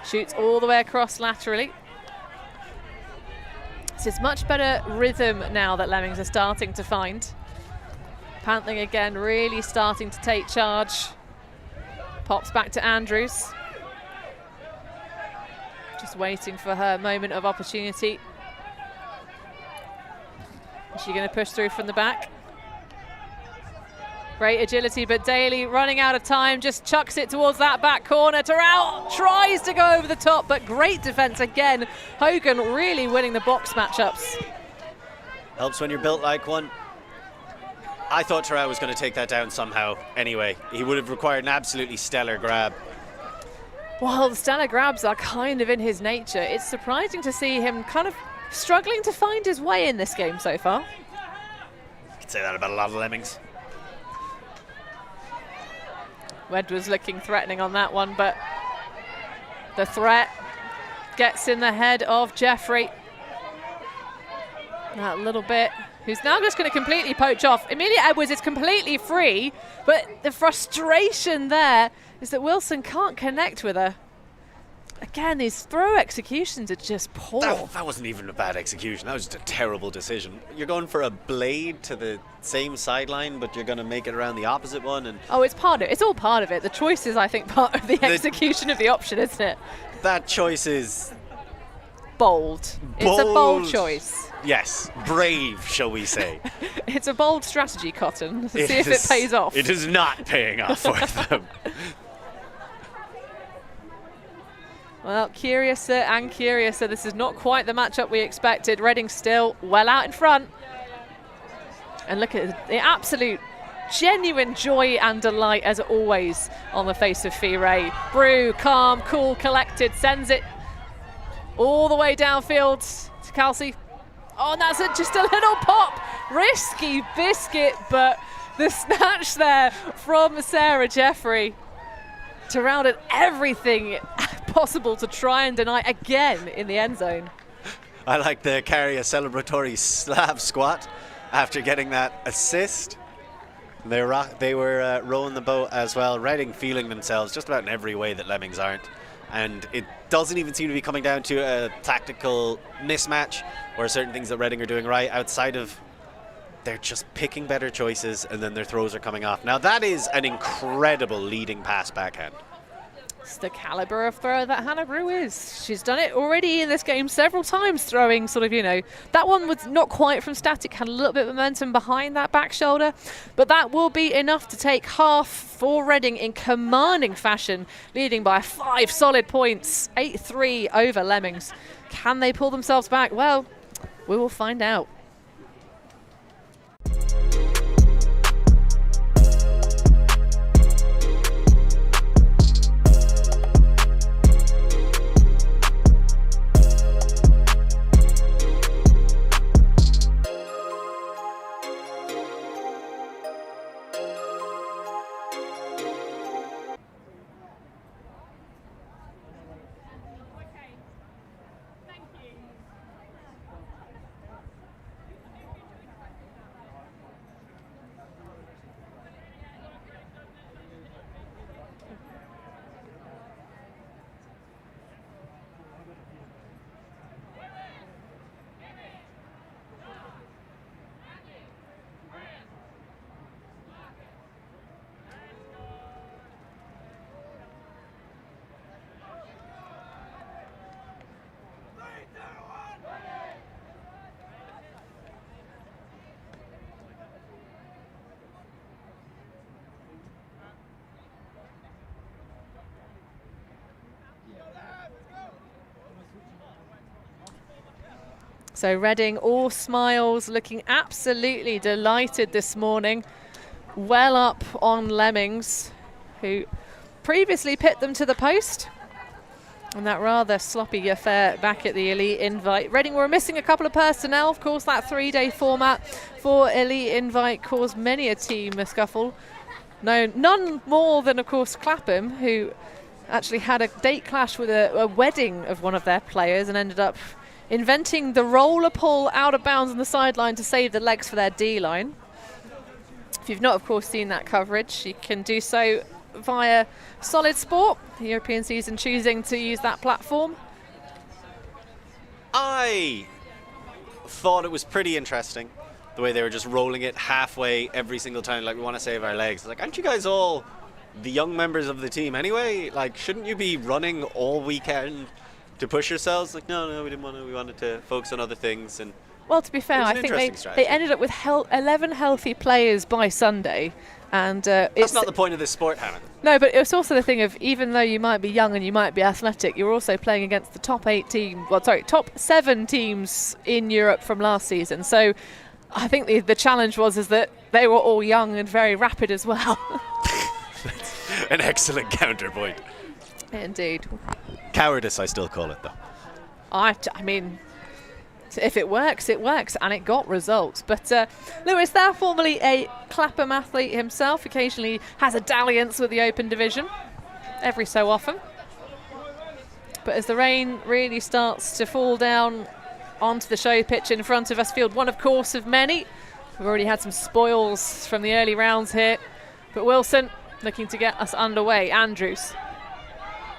Shoots all the way across laterally. This is much better rhythm now that Lemmings are starting to find. Pantling again, really starting to take charge. Pops back to Andrews. Just waiting for her moment of opportunity. Is she going to push through from the back? Great agility, but Daly running out of time, just chucks it towards that back corner. Terrell tries to go over the top, but great defense again. Hogan really winning the box matchups. Helps when you're built like one. I thought Terrell was going to take that down somehow anyway. He would have required an absolutely stellar grab. Well, the stellar grabs are kind of in his nature. It's surprising to see him kind of struggling to find his way in this game so far. You could say that about a lot of Lemmings. Wed was looking threatening on that one, but the threat gets in the head of Jeffrey. That little bit, who's now just going to completely poach off. Amelia Edwards is completely free, but the frustration there is that Wilson can't connect with her. Again, these throw executions are just poor. That wasn't even a bad execution. That was just a terrible decision. You're going for a blade to the same sideline, but you're going to make it around the opposite one. And oh, it's part of it. It's all part of it. The choice is, I think, part of the execution of the option, isn't it? That choice is bold. It's a bold choice. Yes, brave, shall we say. It's a bold strategy, Cotton. See if it pays off. It is not paying off for them. Well, curiouser and curiouser. This is not quite the matchup we expected. Reading still well out in front. And look at the absolute genuine joy and delight, as always, on the face of Fee Ray. Brew, calm, cool, collected, sends it all the way downfield to Kelsey. Oh, and that's just a little pop. Risky biscuit, but the snatch there from Sarah Jeffrey to round at everything possible to try and deny again in the end zone. I like the carry a celebratory slab squat after getting that assist. They were rowing the boat as well. Reading feeling themselves just about in every way that Lemmings aren't. And it doesn't even seem to be coming down to a tactical mismatch or certain things that Reading are doing right, outside of they're just picking better choices and then their throws are coming off. Now that is an incredible leading pass backhand. It's the caliber of thrower that Hannah Brew is. She's done it already in this game several times, throwing sort of, that one was not quite from static, had a little bit of momentum behind that back shoulder, but that will be enough to take half for Reading in commanding fashion, leading by 5 solid points, 8-3 over Lemmings. Can they pull themselves back? Well, we will find out. So Reading all smiles, looking absolutely delighted this morning. Well up on Lemmings, who previously pit them to the post. And that rather sloppy affair back at the Elite Invite. Reading were missing a couple of personnel. Of course, that 3-day format for Elite Invite caused many a team a scuffle. No, none more than, of course, Clapham, who actually had a date clash with a wedding of one of their players and ended up inventing the roller pull out of bounds on the sideline to save the legs for their D-line. If you've not, of course, seen that coverage, you can do so via Solid Sport, the European season choosing to use that platform. I thought it was pretty interesting the way they were just rolling it halfway every single time, like, we want to save our legs. Like, aren't you guys all the young members of the team anyway? Like, shouldn't you be running all weekend to push yourselves? Like, no, we didn't want to. We wanted to focus on other things. And well, to be fair, I think they ended up with 11 healthy players by Sunday. And that's not the point of this sport, Hannah. No, but it's also the thing of, even though you might be young and you might be athletic, you're also playing against the top 7 teams in Europe from last season. So I think the challenge is that they were all young and very rapid as well. An excellent counterpoint. Indeed. Cowardice, I still call it, though. I mean, if it works, it works, and it got results. But Lewis, there, formerly a Clapham athlete himself, occasionally has a dalliance with the Open Division, every so often. But as the rain really starts to fall down onto the show pitch in front of us, field one, of course, of many. We've already had some spoils from the early rounds here. But Wilson looking to get us underway. Andrews.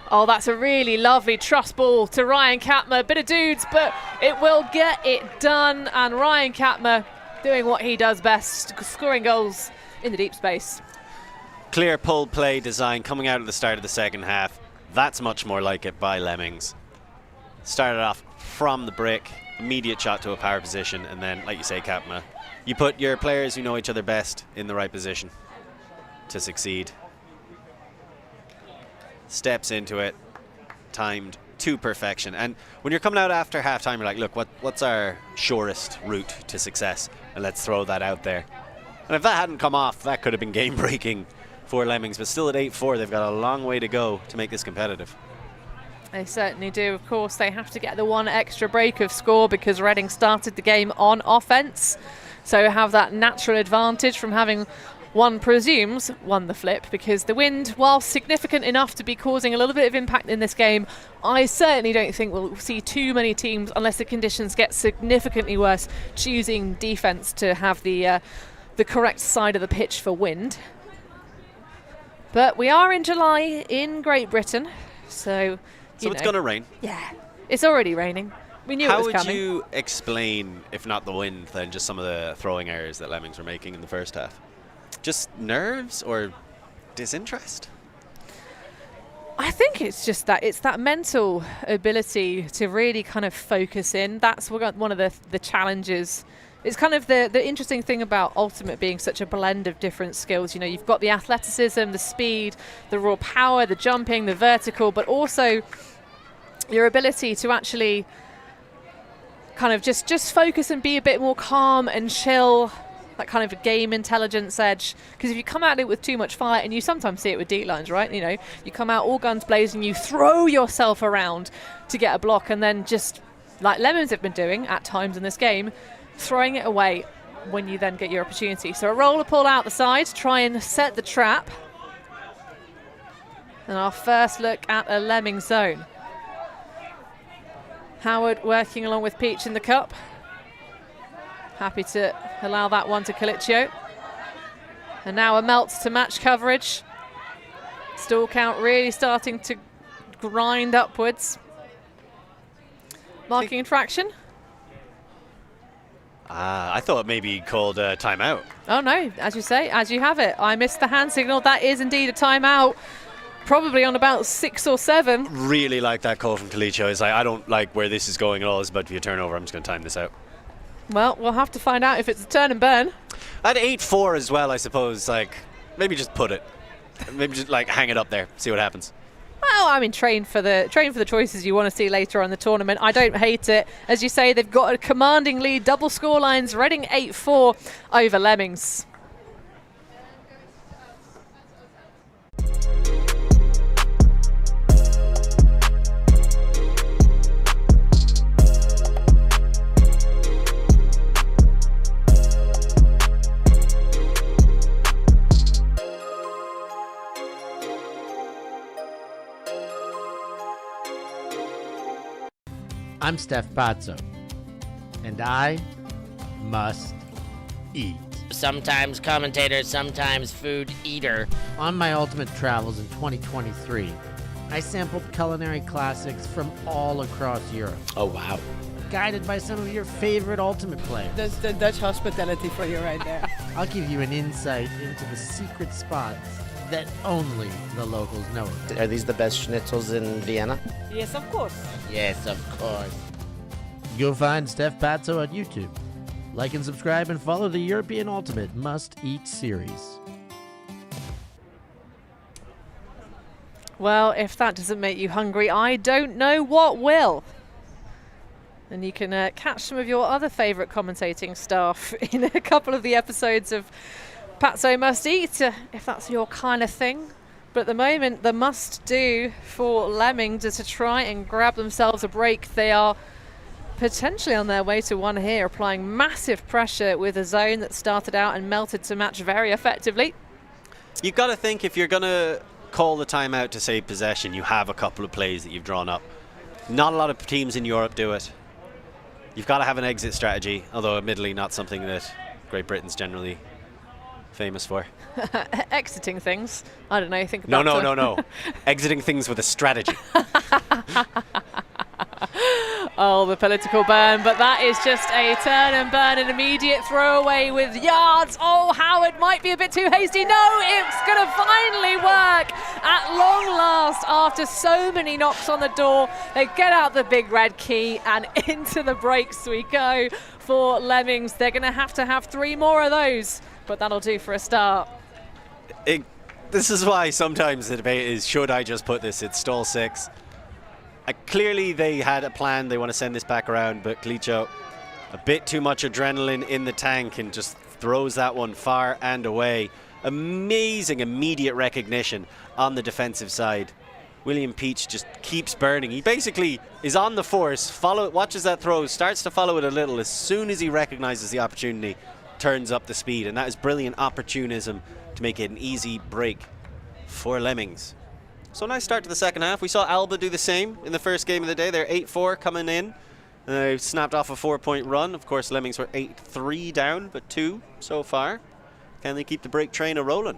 Oh, that's a really lovely truss ball to Ryan Katmer. Bit of dudes, but it will get it done. And Ryan Katmer doing what he does best, scoring goals in the deep space. Clear pull play design coming out at the start of the second half. That's much more like it by Lemmings. Started off from the brick, immediate shot to a power position, and then, like you say, Katma, you put your players who know each other best in the right position to succeed. Steps into it, timed to perfection. And when you're coming out after half-time, you're like, look, what's our surest route to success? And let's throw that out there. And if that hadn't come off, that could have been game-breaking for Lemmings. But still at 8-4, they've got a long way to go to make this competitive. They certainly do. Of course, they have to get the one extra break of score because Reading started the game on offence. So have that natural advantage from having, one presumes, won the flip, because the wind, while significant enough to be causing a little bit of impact in this game, I certainly don't think we'll see too many teams, unless the conditions get significantly worse, choosing defence to have the correct side of the pitch for wind. But we are in July in Great Britain, so it's going to rain. Yeah, it's already raining. We knew it was coming. How would you explain, if not the wind, then just some of the throwing errors that Lemmings were making in the first half? Just nerves or disinterest? I think it's just that mental ability to really kind of focus in. That's one of the challenges. It's kind of the interesting thing about Ultimate being such a blend of different skills. You know, you've got the athleticism, the speed, the raw power, the jumping, the vertical, but also your ability to actually kind of just focus and be a bit more calm and chill, that kind of a game intelligence edge. Because if you come at it with too much fire, and you sometimes see it with D-lines, right? You know, you come out all guns blazing, you throw yourself around to get a block, and then just, like Lemmings have been doing at times in this game, throwing it away when you then get your opportunity. So a roller pull out the side, try and set the trap. And our first look at a Lemmings zone. Howard working along with Peach in the cup. Happy to allow that one to Colicchio. And now a melt to match coverage. Stall count really starting to grind upwards. Marking infraction. I thought maybe he called a timeout. Oh no, as you say, as you have it. I missed the hand signal. That is indeed a timeout. Probably on about 6 or 7. Really like that call from Colicchio. It's like, I don't like where this is going at all. It's about to be a turnover. I'm just going to time this out. Well, we'll have to find out if it's a turn and burn. At 8-4 as well, I suppose. Like, maybe just put it. Maybe just like hang it up there. See what happens. Well, I mean, train for the choices you want to see later on in the tournament. I don't hate it. As you say, they've got a commanding lead, double score lines. Reading 8-4 over Lemmings. I'm Steph Pazzo, and I must eat. Sometimes commentator, sometimes food eater. On my ultimate travels in 2023, I sampled culinary classics from all across Europe, Oh, wow. guided by some of your favorite ultimate players. That's the Dutch hospitality for you right there. I'll give you an insight into the secret spots that only the locals know of. Are these the best schnitzels in Vienna? Yes, of course. Yes, of course. Go find Steph Pazzo on YouTube. Like and subscribe and follow the European Ultimate Must Eat series. Well, if that doesn't make you hungry, I don't know what will. And you can catch some of your other favourite commentating staff in a couple of the episodes of Patso Must Eat, if that's your kind of thing. But at the moment, the must-do for Lemmings is to try and grab themselves a break. They are potentially on their way to one here, applying massive pressure with a zone that started out and melted to match very effectively. You've got to think, if you're going to call the timeout to save possession, you have a couple of plays that you've drawn up. Not a lot of teams in Europe do it. You've got to have an exit strategy, although admittedly not something that Great Britain's generally famous for. Exiting things. I don't know. Think about No. Exiting things with a strategy. Oh, the political burn, but that is just a turn and burn, an immediate throwaway with yards. Oh, Howard might be a bit too hasty. No, it's going to finally work at long last after so many knocks on the door. They get out the big red key and into the breaks we go for Lemmings. They're going to have 3 more of those, but that'll do for a start. This is why sometimes the debate is, should I just put this at stall 6? Clearly they had a plan, they want to send this back around, but Klitschko, a bit too much adrenaline in the tank and just throws that one far and away. Amazing immediate recognition on the defensive side. William Peach just keeps burning. He basically is on the force, watches that throw, starts to follow it a little. As soon as he recognizes the opportunity, turns up the speed, and that is brilliant opportunism to make it an easy break for Lemmings. So nice start to the second half. We saw Alba do the same in the first game of the day. They're 8-4 coming in. They snapped off a 4-point run. Of course, Lemmings were 8-3 down, but 2 so far. Can they keep the break train a-rolling?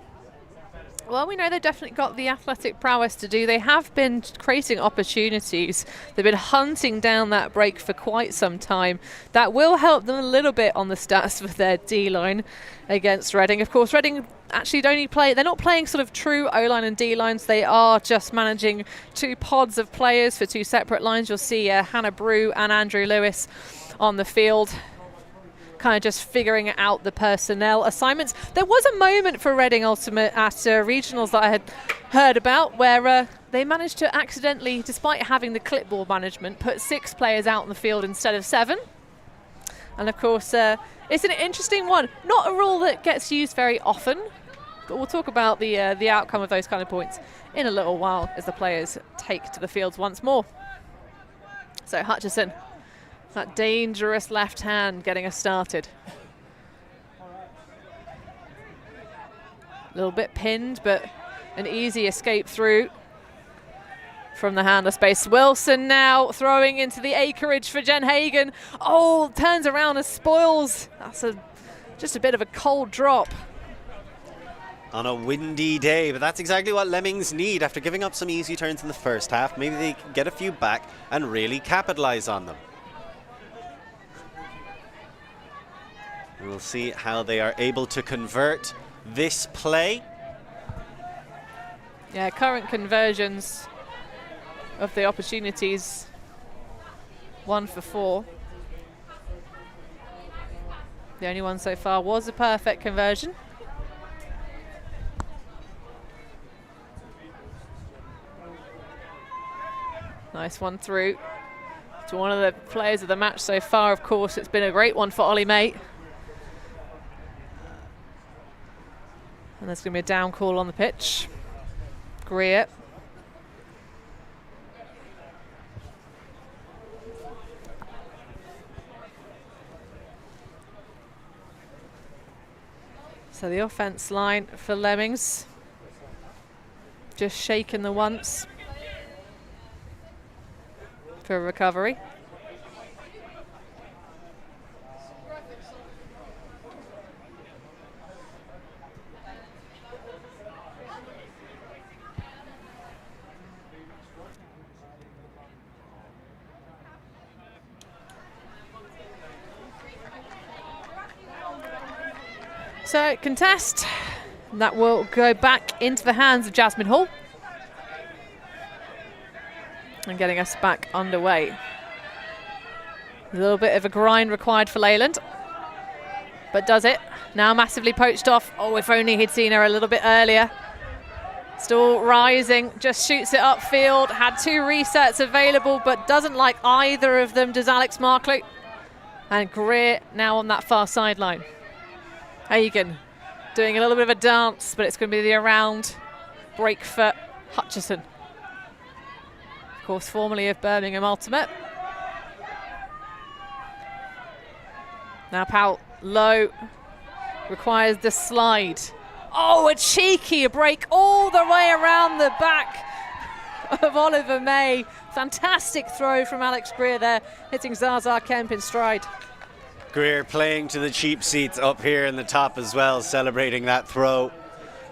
Well, we know they've definitely got the athletic prowess to do. They have been creating opportunities. They've been hunting down that break for quite some time. That will help them a little bit on the stats with their D-line against Reading. Of course, Reading actually they're not playing sort of true O-line and D-lines. They are just managing 2 pods of players for 2 separate lines. You'll see Hannah Brew and Andrew Lewis on the field, kind of just figuring out the personnel assignments. There was a moment for Reading Ultimate at regionals that I had heard about where they managed to accidentally, despite having the clipboard management, put 6 players out on the field instead of 7. And of course, it's an interesting one. Not a rule that gets used very often, but we'll talk about the outcome of those kind of points in a little while as the players take to the fields once more. So Hutchison, that dangerous left hand getting us started. A little bit pinned, but an easy escape through from the handler space. Wilson now throwing into the acreage for Jen Hagen. Oh, turns around and spoils. That's just a bit of a cold drop. On a windy day, but that's exactly what Lemmings need after giving up some easy turns in the first half. Maybe they can get a few back and really capitalize on them. We'll see how they are able to convert this play. Yeah, current conversions of the opportunities, 1 for 4. The only one so far was a perfect conversion. Nice one through to one of the players of the match so far. Of course, it's been a great one for Ollie Mate. And there's going to be a down call on the pitch. Greer. So the offense line for Lemmings, just shaken the once for a recovery. So contest, that will go back into the hands of Jasmine Hall. And getting us back underway. A little bit of a grind required for Leyland, but does it. Now massively poached off. Oh, if only he'd seen her a little bit earlier. Still rising, just shoots it upfield. Had 2 resets available, but doesn't like either of them, does Alex Markley. And Greer now on that far sideline. Hagan doing a little bit of a dance, but it's going to be the around break for Hutchison. Of course, formerly of Birmingham Ultimate. Now Powell low, requires the slide. Oh, a cheeky break all the way around the back of Oliver May. Fantastic throw from Alex Greer there, hitting Zaza Kemp in stride. Greer playing to the cheap seats up here in the top as well, celebrating that throw.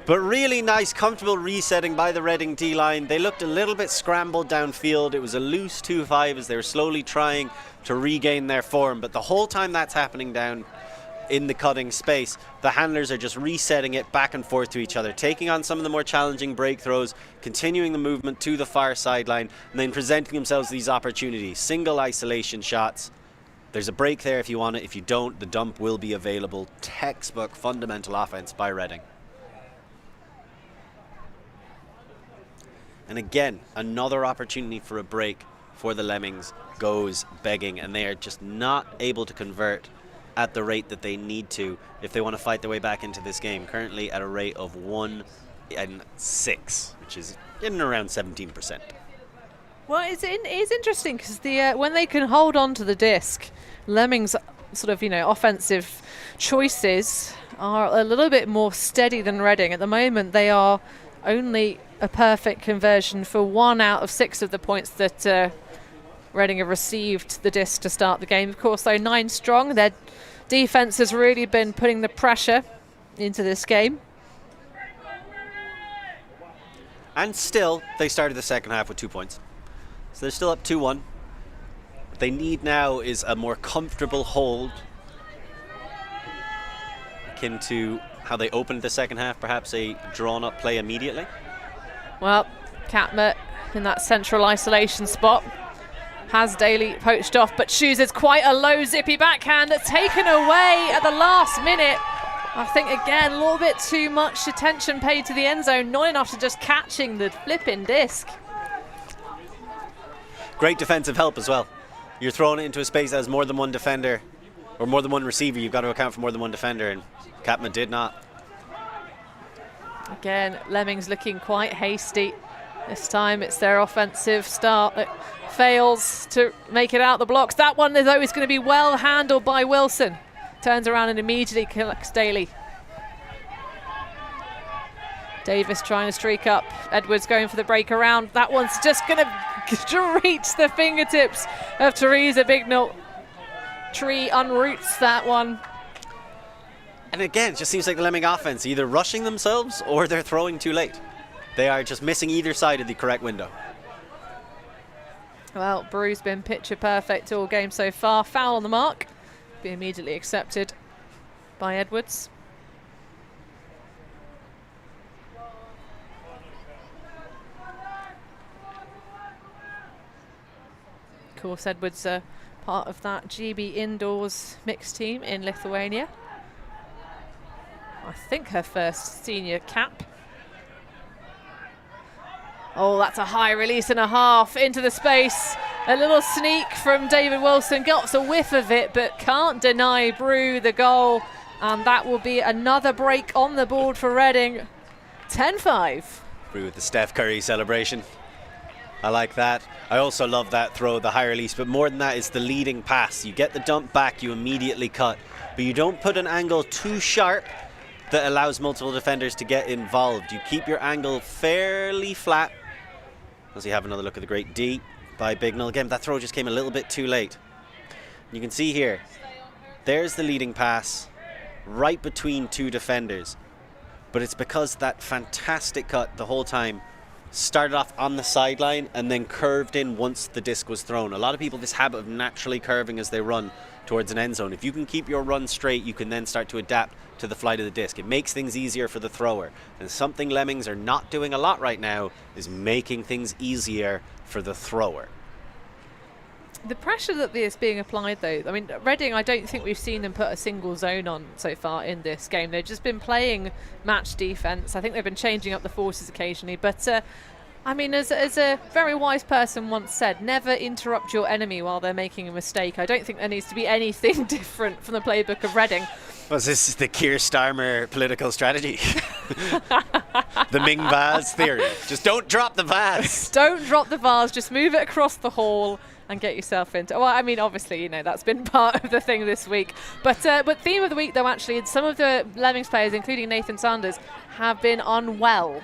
But really nice, comfortable resetting by the Reading D-line. They looked a little bit scrambled downfield. It was a loose 2-5 as they were slowly trying to regain their form. But the whole time that's happening down in the cutting space, the handlers are just resetting it back and forth to each other, taking on some of the more challenging break throws, continuing the movement to the far sideline, and then presenting themselves these opportunities. Single isolation shots. There's a break there if you want it. If you don't, the dump will be available. Textbook fundamental offense by Reading. And again, another opportunity for a break for the Lemmings goes begging, and they are just not able to convert at the rate that they need to if they want to fight their way back into this game. Currently at a rate of 1 and 6, which is in and around 17%. Well, it's interesting because when they can hold on to the disc, Lemmings' sort of offensive choices are a little bit more steady than Reading. At the moment, they are only a perfect conversion for 1 out of 6 of the points that Reading have received the disc to start the game. Of course, though, 9 strong. Their defense has really been putting the pressure into this game. And still, they started the second half with 2 points. So they're still up 2-1. What they need now is a more comfortable hold, akin to how they opened the second half, perhaps a drawn-up play immediately. Well, Katma in that central isolation spot. Has Daly poached off, but chooses quite a low zippy backhand that's taken away at the last minute. I think, again, a little bit too much attention paid to the end zone, not enough to just catching the flipping disc. Great defensive help as well. You're throwing it into a space that has more than one defender, or more than one receiver. You've got to account for more than one defender, and Katma did not. Again, Lemmings looking quite hasty. This time it's their offensive start that fails to make it out the blocks. That one, though, is going to be well handled by Wilson. Turns around and immediately collects Daly. Davis trying to streak up. Edwards going for the break around. That one's just going to reach the fingertips of Teresa Bignell. Tree unroots that one. And again, it just seems like the Lemming offense either rushing themselves or they're throwing too late. They are just missing either side of the correct window. Well, Brew's been picture perfect all game so far. Foul on the mark. Be immediately accepted by Edwards. Of course, Edwards part of that GB Indoors mixed team in Lithuania. I think her first senior cap. Oh, that's a high release and a half into the space. A little sneak from David Wilson. Gets a whiff of it, but can't deny Brew the goal. And that will be another break on the board for Reading. 10-5. Brew with the Steph Curry celebration. I like that. I also love that throw, the high release. But more than that is the leading pass. You get the dump back, you immediately cut. But you don't put an angle too sharp that allows multiple defenders to get involved. You keep your angle fairly flat. As you have another look at the great D by Bignell. Again, that throw just came a little bit too late. You can see here, there's the leading pass right between 2 defenders. But it's because that fantastic cut the whole time started off on the sideline and then curved in once the disc was thrown. A lot of people have this habit of naturally curving as they run towards an end zone. If you can keep your run straight, you can then start to adapt to the flight of the disc. It makes things easier for the thrower. And something Lemmings are not doing a lot right now is making things easier for the thrower. The pressure that is being applied, though, I mean, Reading, I don't think we've seen them put a single zone on so far in this game. They've just been playing match defence. I think they've been changing up the forces occasionally. But, I mean, as a very wise person once said, never interrupt your enemy while they're making a mistake. I don't think there needs to be anything different from the playbook of Reading. Well, this is the Keir Starmer political strategy. The Ming vase theory. Just don't drop the vase. Don't drop the vase, just move it across the hall and get yourself into. Well, I mean, obviously, that's been part of the thing this week. But theme of the week, though, actually, some of the Lemmings players, including Nathan Sanders, have been unwell.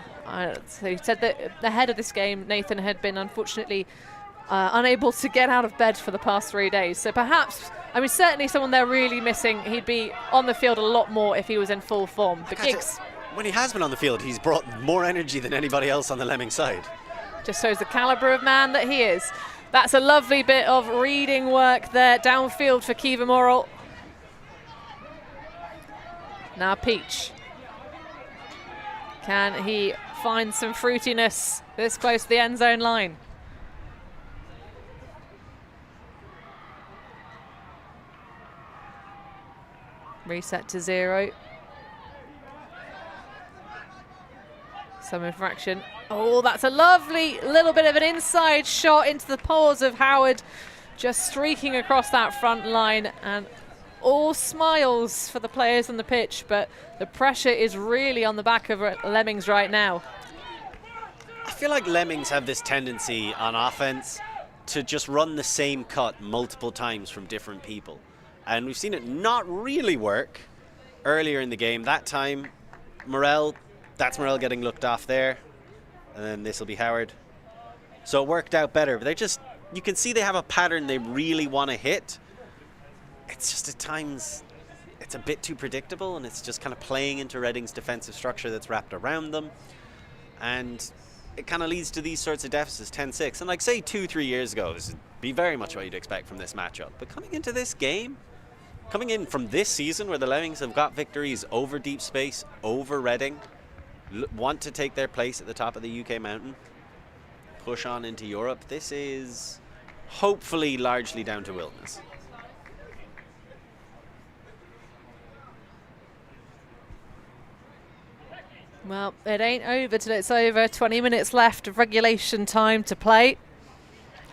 So he said that ahead of this game, Nathan had been unfortunately unable to get out of bed for the past 3 days. So perhaps, I mean, certainly someone they're really missing. He'd be on the field a lot more if he was in full form. But Giggs, when he has been on the field, he's brought more energy than anybody else on the Lemmings side. Just shows the calibre of man that he is. That's a lovely bit of reading work there downfield for Kiva Morrill. Now Peach. Can he find some fruitiness this close to the end zone line? Reset to 0. Some infraction. Oh, that's a lovely little bit of an inside shot into the paws of Howard, just streaking across that front line, and all smiles for the players on the pitch, but the pressure is really on the back of Lemmings right now. I feel like Lemmings have this tendency on offense to just run the same cut multiple times from different people. And we've seen it not really work earlier in the game. That time, that's Morrell getting looked off there. And then this will be Howard. So it worked out better. But you can see they have a pattern they really want to hit. It's just at times, it's a bit too predictable, and it's just kind of playing into Reading's defensive structure that's wrapped around them. And it kind of leads to these sorts of deficits, 10-6. And like, say, 2-3 years ago, this would be very much what you'd expect from this matchup. But coming into this game, coming in from this season where the Lemmings have got victories over deep space, over Reading, want to take their place at the top of the UK mountain, push on into Europe, this is hopefully largely down to Wilderness. Well, it ain't over till it's over. 20 minutes left of regulation time to play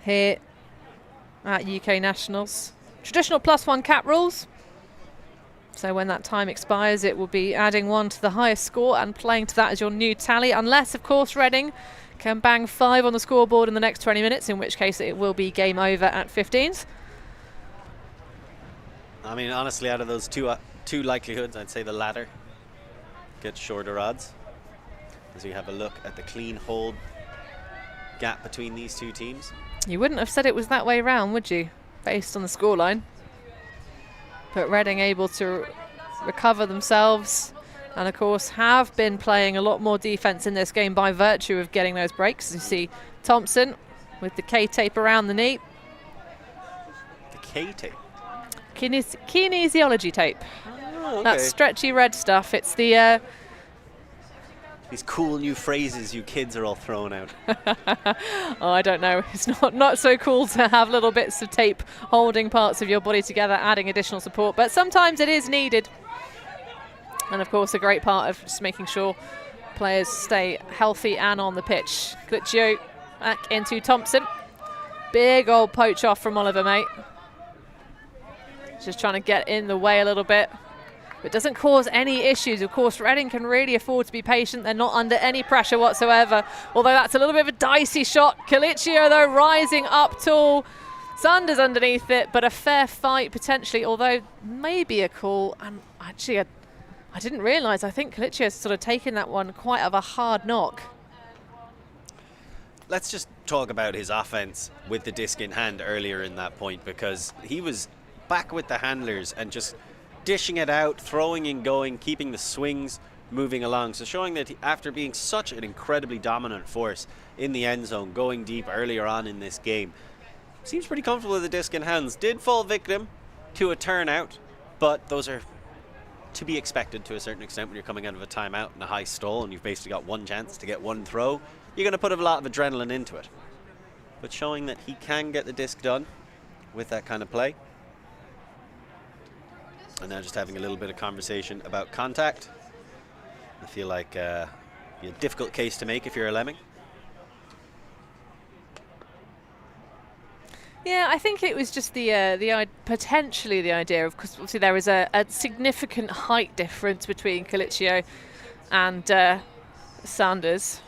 here at UK Nationals. Traditional +1 cap rules. So when that time expires, it will be adding 1 to the highest score and playing to that as your new tally, unless, of course, Reading can bang 5 on the scoreboard in the next 20 minutes, in which case it will be game over at 15s. I mean, honestly, out of those two likelihoods, I'd say the latter gets shorter odds. As we have a look at the clean hold gap between these two teams. You wouldn't have said it was that way round, would you, based on the scoreline? But Reading able to recover themselves, and of course have been playing a lot more defence in this game by virtue of getting those breaks. You see Thompson with the K-tape around the knee. The K-tape? Kinesiology tape. Oh, okay. That stretchy red stuff. It's the... These cool new phrases you kids are all throwing out. Oh, I don't know. It's not so cool to have little bits of tape holding parts of your body together, adding additional support, but sometimes it is needed. And of course, a great part of just making sure players stay healthy and on the pitch. Glitchio back into Thompson. Big old poach off from Oliver, mate. Just trying to get in the way a little bit. It doesn't cause any issues. Of course, Reading can really afford to be patient. They're not under any pressure whatsoever, although that's a little bit of a dicey shot. Colicchio, though, rising up tall. Sanders underneath it, but a fair fight potentially, although maybe a call. And actually, I didn't realise. I think Colicchio's sort of taken that one quite of a hard knock. Let's just talk about his offense with the disc in hand earlier in that point, because he was back with the handlers and just dishing it out, throwing and going, keeping the swings moving along. So showing that after being such an incredibly dominant force in the end zone, going deep earlier on in this game, seems pretty comfortable with the disc in hands. Did fall victim to a turnout, but those are to be expected to a certain extent when you're coming out of a timeout and a high stall and you've basically got one chance to get one throw. You're going to put a lot of adrenaline into it. But showing that he can get the disc done with that kind of play. And now just having a little bit of conversation about contact. I feel like a difficult case to make if you're a Lemming. Yeah, I think it was just potentially the idea of, because obviously there is a significant height difference between Colicchio and Sanders,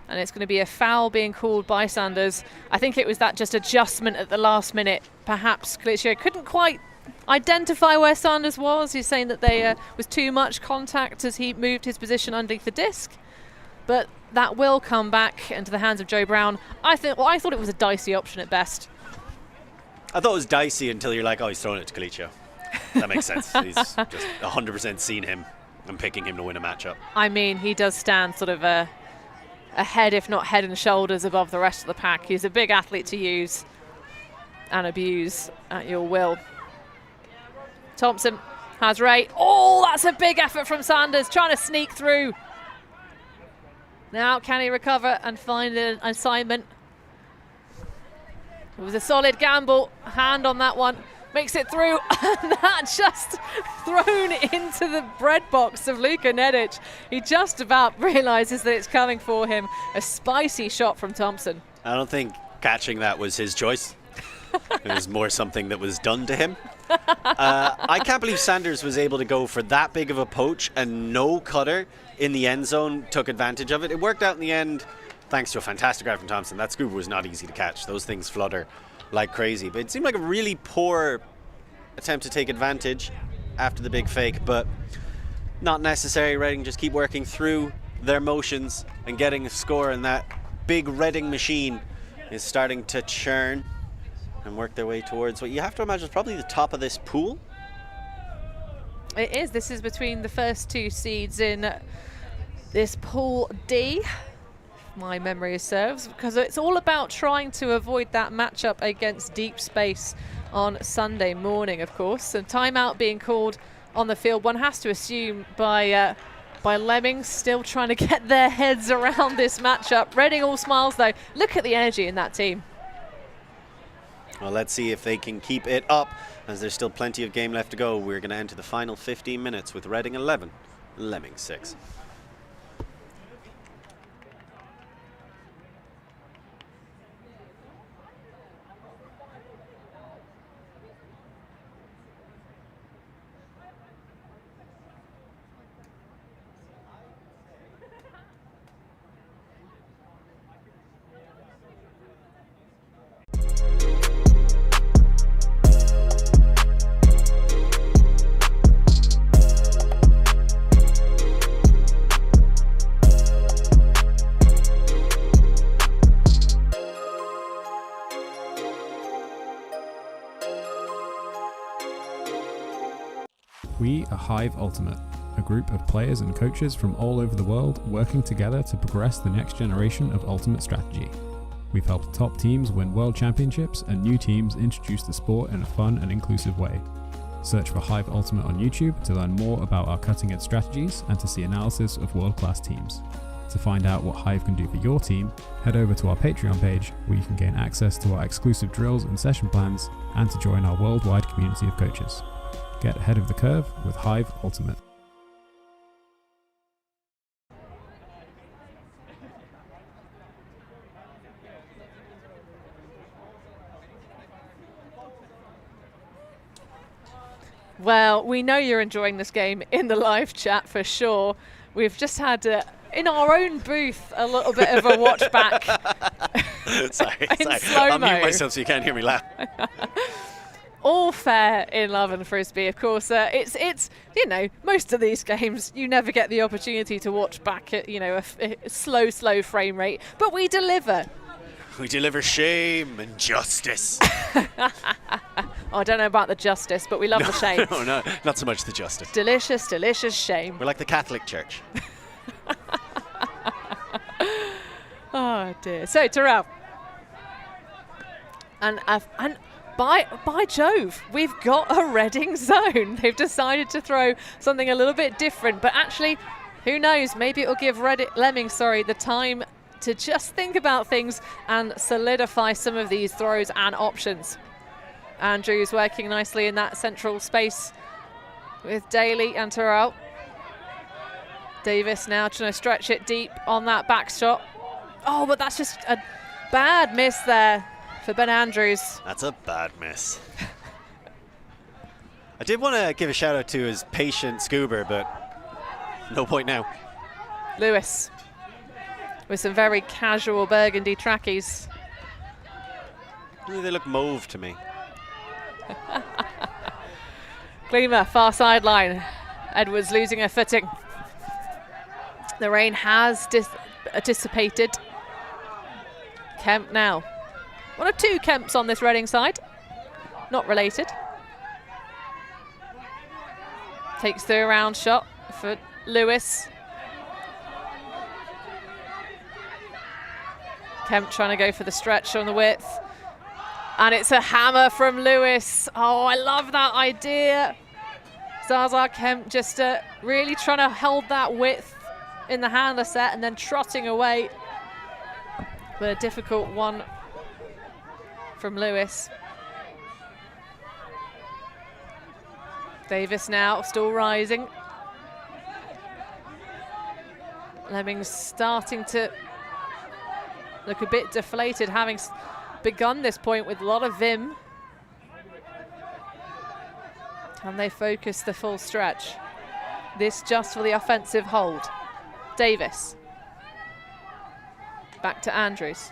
and it's going to be a foul being called by Sanders. I think it was that just adjustment at the last minute. Perhaps Colicchio couldn't quite identify where Sanders was. He's saying that there was too much contact as he moved his position underneath the disc, but that will come back into the hands of Joe Brown. I thought it was a dicey option at best. I thought it was dicey until you're like, oh, he's throwing it to Colicchio. That makes sense. He's just 100% seen him and picking him to win a matchup. I mean, he does stand sort of a head, if not head and shoulders above the rest of the pack. He's a big athlete to use and abuse at your will. Thompson has Ray. Oh, that's a big effort from Sanders, trying to sneak through. Now, can he recover and find an assignment? It was a solid gamble. Hand on that one. Makes it through. And that just thrown into the bread box of Luka Nedic. He just about realises that it's coming for him. A spicy shot from Thompson. I don't think catching that was his choice. It was more something that was done to him. I can't believe Sanders was able to go for that big of a poach and no cutter in the end zone took advantage of it. It worked out in the end thanks to a fantastic grab from Thompson. That scooper was not easy to catch. Those things flutter like crazy. But it seemed like a really poor attempt to take advantage after the big fake, but not necessary. Reading just keep working through their motions and getting a score, and that big Reading machine is starting to churn and work their way towards what you have to imagine is probably the top of this pool. It is. This is between the first two seeds in this Pool D, if my memory serves, because it's all about trying to avoid that matchup against Deep Space on Sunday morning, of course. And timeout being called on the field, one has to assume by Lemmings, still trying to get their heads around this matchup. Reading all smiles, though. Look at the energy in that team. Well, let's see if they can keep it up, as there's still plenty of game left to go. We're going to enter the final 15 minutes with Reading 11, Lemmings 6. We are Hive Ultimate, a group of players and coaches from all over the world working together to progress the next generation of Ultimate strategy. We've helped top teams win world championships and new teams introduce the sport in a fun and inclusive way. Search for Hive Ultimate on YouTube to learn more about our cutting-edge strategies and to see analysis of world-class teams. To find out what Hive can do for your team, head over to our Patreon page where you can gain access to our exclusive drills and session plans and to join our worldwide community of coaches. Get ahead of the curve with Hive Ultimate. Well, we know you're enjoying this game in the live chat for sure. We've just had, in our own booth, a little bit of a watch back. sorry. slow-mo. I'll mute myself so you can't hear me laugh. All fair in love and Frisbee, of course. It's most of these games you never get the opportunity to watch back at a slow frame rate, but we deliver. We deliver shame and justice. I don't know about the justice, but we love the shame. No, not so much the justice. Delicious shame. We're like the Catholic Church. Oh dear. So Terrell, and by Jove, we've got a Reading zone. They've decided to throw something a little bit different, but actually, who knows? Maybe it will give Lemmings the time to just think about things and solidify some of these throws and options. Andrews working nicely in that central space with Daly and Terrell. Davis now trying to stretch it deep on that back shot. Oh, but that's just a bad miss there for Ben Andrews. That's a bad miss. I did want to give a shout out to his patient scuba, but no point now. Lewis with some very casual burgundy trackies. They look mauve to me. Gleamer, far sideline. Edwards losing her footing. The rain has dissipated. Kemp now. One of two Kemps on this Reading side. Not related. Takes the around shot for Lewis. Kemp trying to go for the stretch on the width. And it's a hammer from Lewis. Oh, I love that idea. Zaza Kemp just really trying to hold that width in the handler set and then trotting away. But a difficult one from Lewis. Davis now still rising. Lemmings starting to look a bit deflated, having begun this point with a lot of vim. Can they focus the full stretch? This just for the offensive hold. Davis. Back to Andrews.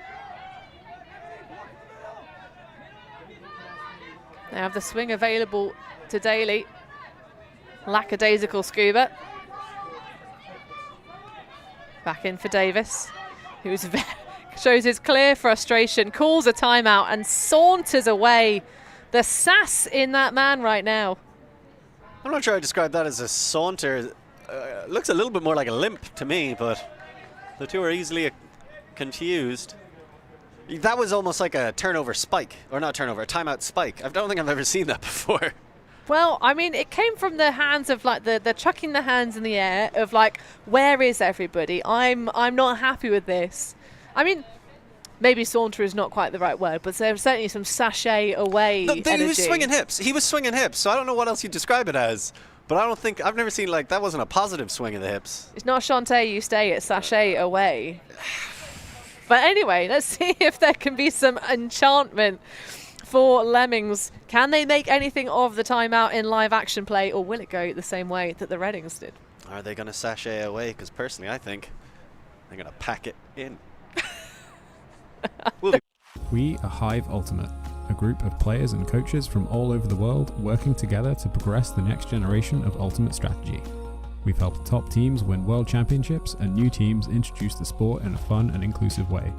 They have the swing available to Daly. Lackadaisical scuba. Back in for Davis, who's shows his clear frustration, calls a timeout and saunters away. The sass in that man right now. I'm not sure I describe that as a saunter. Looks a little bit more like a limp to me, but the two are easily confused. That was almost like a turnover spike, or not turnover, a timeout spike. I don't think I've ever seen that before. Well, I mean, it came from the hands of like the chucking the hands in the air of like, where is everybody? I'm not happy with this. I mean, maybe saunter is not quite the right word, but there's certainly some sachet away energy. He was swinging hips. He was swinging hips, so I don't know what else you'd describe it as. But I don't think, I've never seen like, that wasn't a positive swing of the hips. It's not Shantae, you stay, it's sachet away. But anyway, let's see if there can be some enchantment for Lemmings. Can they make anything of the timeout in live action play, or will it go the same way that the Readings did? Are they going to sachet away? Because personally, I think they're going to pack it in. We are Hive Ultimate, a group of players and coaches from all over the world working together to progress the next generation of Ultimate strategy. We've helped top teams win world championships and new teams introduce the sport in a fun and inclusive way.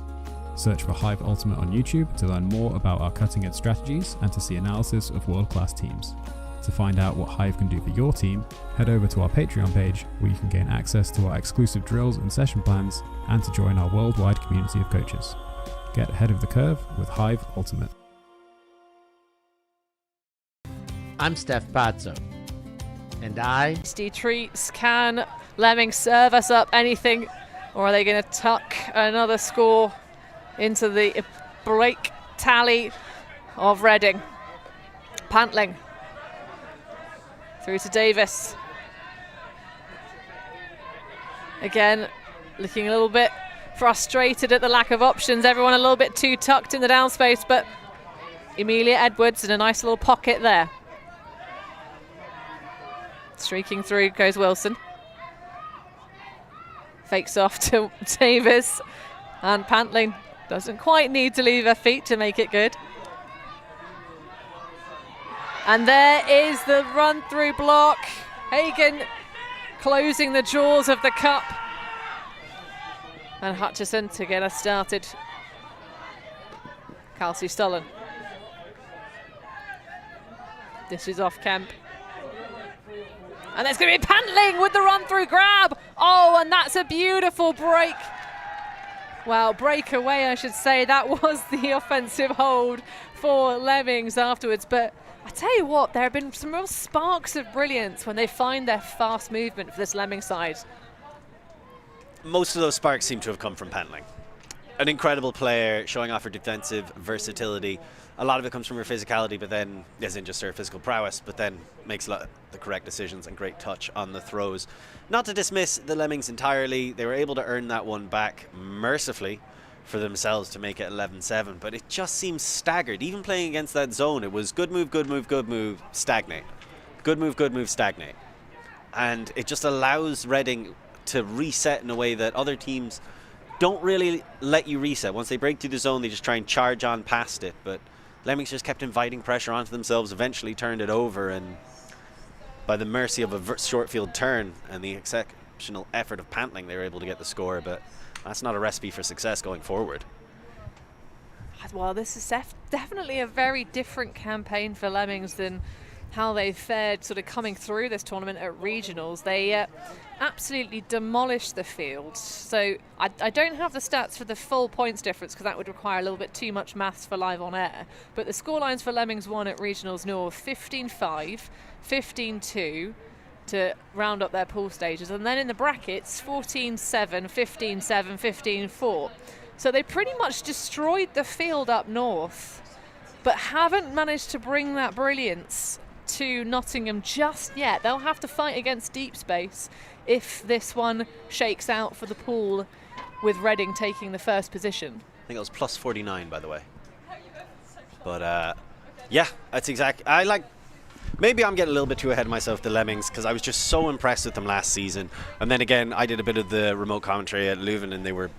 Search for Hive Ultimate on YouTube to learn more about our cutting-edge strategies and to see analysis of world-class teams. To find out what Hive can do for your team, head over to our Patreon page where you can gain access to our exclusive drills and session plans and to join our worldwide community of coaches. Get ahead of the curve with Hive Ultimate. I'm Steph Pazzo, and I... Tasty treats. Can Lemmings serve us up anything, or are they going to tuck another score into the break tally of Reading? Pantling through to Davis. Again, looking a little bit frustrated at the lack of options. Everyone a little bit too tucked in the down space, but Emilia Edwards in a nice little pocket there. Streaking through goes Wilson. Fakes off to Davis, and Pantling doesn't quite need to leave her feet to make it good. And there is the run through block. Hagen closing the jaws of the cup. And Hutchison to get us started. Kelsey Stollen. This is off Kemp. And there's going to be Pantling with the run-through grab. Oh, and that's a beautiful break. Well, breakaway, I should say. That was the offensive hold for Lemmings afterwards. But I tell you what, there have been some real sparks of brilliance when they find their fast movement for this Lemmings side. Most of those sparks seem to have come from Pantling. an incredible player, showing off her defensive versatility. A lot of it comes from her physicality, but then, as in just her physical prowess, but then makes a lot of the correct decisions and great touch on the throws. Not to dismiss the Lemmings entirely, they were able to earn that one back mercifully for themselves to make it 11-7, but it just seems staggered. Even playing against that zone, it was good move, good move, good move, stagnate. Good move, stagnate. And it just allows Reading to reset in a way that other teams don't really let you reset. Once they break through the zone, they just try and charge on past it, but Lemmings just kept inviting pressure onto themselves, eventually turned it over, and by the mercy of a short field turn and the exceptional effort of Pantling, they were able to get the score, but that's not a recipe for success going forward. Well, this is definitely a very different campaign for Lemmings than how they fared sort of coming through this tournament at regionals. They absolutely demolished the field. So I don't have the stats for the full points difference because that would require a little bit too much maths for live on air. But the scorelines for Lemmings won at regionals North 15-5, 15-2 to round up their pool stages. And then in the brackets 14-7, 15-7, 15-4. So they pretty much destroyed the field up north, but haven't managed to bring that brilliance to Nottingham just yet. They'll have to fight against deep space if this one shakes out for the pool with Reading taking the first position. I think it was plus 49, by the way. But yeah, that's exactly. Maybe I'm getting a little bit too ahead of myself, the Lemmings, because I was just so impressed with them last season. And then again, I did a bit of the remote commentary at Leuven, and they were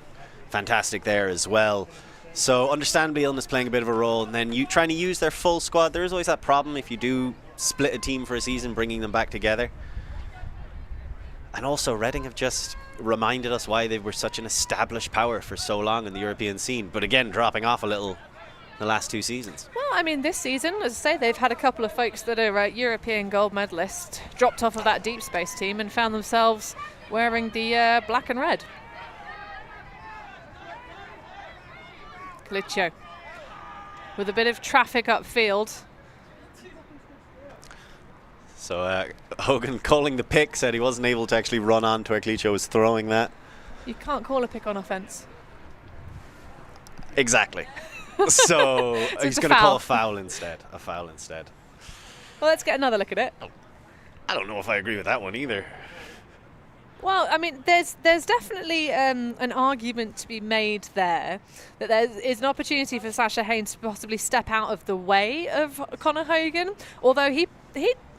fantastic there as well. So understandably, illness playing a bit of a role, and then you trying to use their full squad. There is always that problem if you do split a team for a season, bringing them back together. And also, Reading have just reminded us why they were such an established power for so long in the European scene, but again, dropping off a little the last two seasons. Well, I mean, this season, as I say, they've had a couple of folks that are European gold medalists dropped off of that deep space team and found themselves wearing the black and red. Glitcho with a bit of traffic upfield. So Hogan calling the pick, said he wasn't able to actually run on to where Glitcho was throwing that. You can't call a pick on offence. Exactly. So he's going to call a foul instead. A foul instead. Well, let's get another look at it. I don't know if I agree with that one either. Well, I mean, there's definitely an argument to be made there that there is an opportunity for Sasha Haynes to possibly step out of the way of Conor Hogan, although he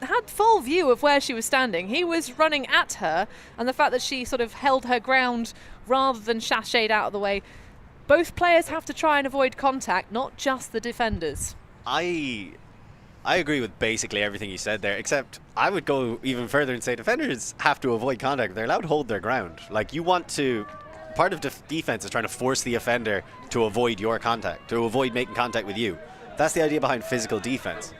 had full view of where she was standing. He was running at her, and the fact that she sort of held her ground rather than sashayed out of the way. Both players have to try and avoid contact, not just the defenders. I agree with basically everything you said there, except I would go even further and say defenders have to avoid contact. They're allowed to hold their ground. Like, you want to... Part of defense is trying to force the offender to avoid your contact, to avoid making contact with you. That's the idea behind physical defense.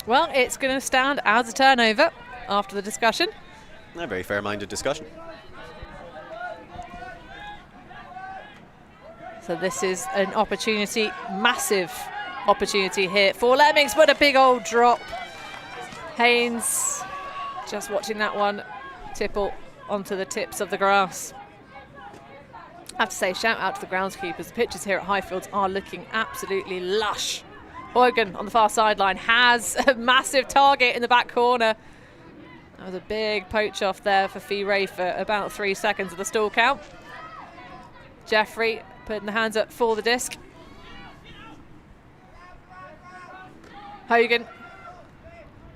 Well, it's going to stand as a turnover after the discussion. A very fair-minded discussion. So this is an opportunity, massive opportunity here for Lemmings, but a big old drop. Haynes just watching that one tipple onto the tips of the grass. I have to say, shout out to the groundskeepers. The pitches here at Highfields are looking absolutely lush. Hogan on the far sideline has a massive target in the back corner. That was a big poach off there for Fee Ray for about 3 seconds of the stall count. Jeffrey putting the hands up for the disc. Hogan,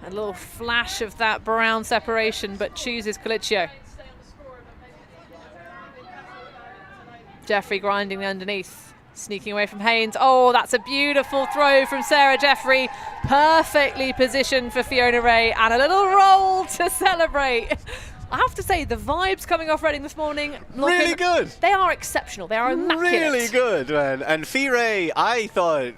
a little flash of that brown separation, but chooses Colicchio. Jeffrey grinding underneath, sneaking away from Haynes. Oh, that's a beautiful throw from Sarah Jeffrey. Perfectly positioned for Fiona Ray, and a little roll to celebrate. I have to say, the vibes coming off Reading this morning, really good. They are exceptional. They are immaculate. Really good, man. And Fee Ray, I thought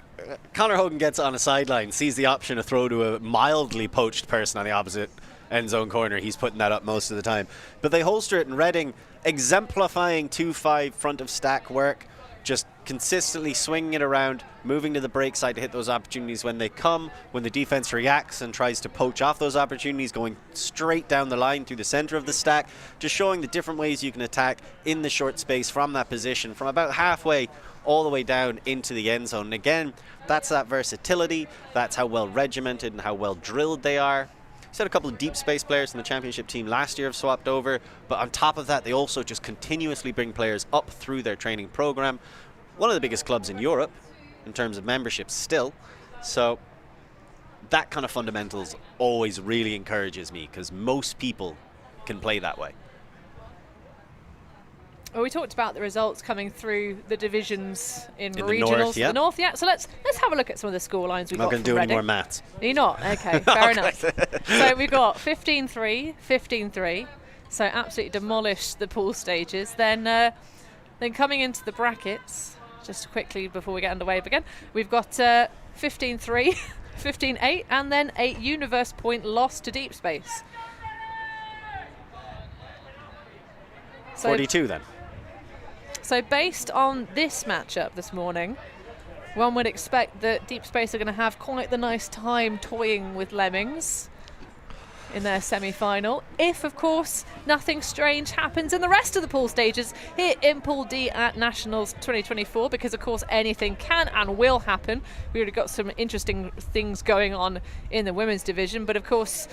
Conor Hogan gets on a sideline, sees the option to throw to a mildly poached person on the opposite end zone corner. He's putting that up most of the time. But they holster it, and Reading, exemplifying 2-5 front of stack work, just consistently swinging it around, moving to the break side to hit those opportunities when they come, when the defense reacts and tries to poach off those opportunities, going straight down the line through the center of the stack, just showing the different ways you can attack in the short space from that position, from about halfway all the way down into the end zone. And again, that's that versatility, that's how well regimented and how well drilled they are. Said a couple of deep space players in the championship team last year have swapped over, but on top of that, they also just continuously bring players up through their training program. One of the biggest clubs in Europe in terms of membership still. So that kind of fundamentals always really encourages me, because most people can play that way. Well, we talked about the results coming through the divisions in the regionals. north, yeah. The north, yeah. So let's have a look at some of the score lines we've I'm not got going from to do any Reading. more maths. Are you not? Okay, fair enough. So we've got 15-3, 15-3. So absolutely demolished the pool stages. Then coming into the brackets, just quickly before we get underway again, we've got 15-3, 15-8, and then a universe point loss to deep space. So 42 then. So based on this matchup this morning, one would expect that Deep Space are going to have quite the nice time toying with Lemmings in their semi-final, if of course nothing strange happens in the rest of the pool stages here in Pool D at Nationals 2024, because of course anything can and will happen. We already got some interesting things going on in the women's division, but of course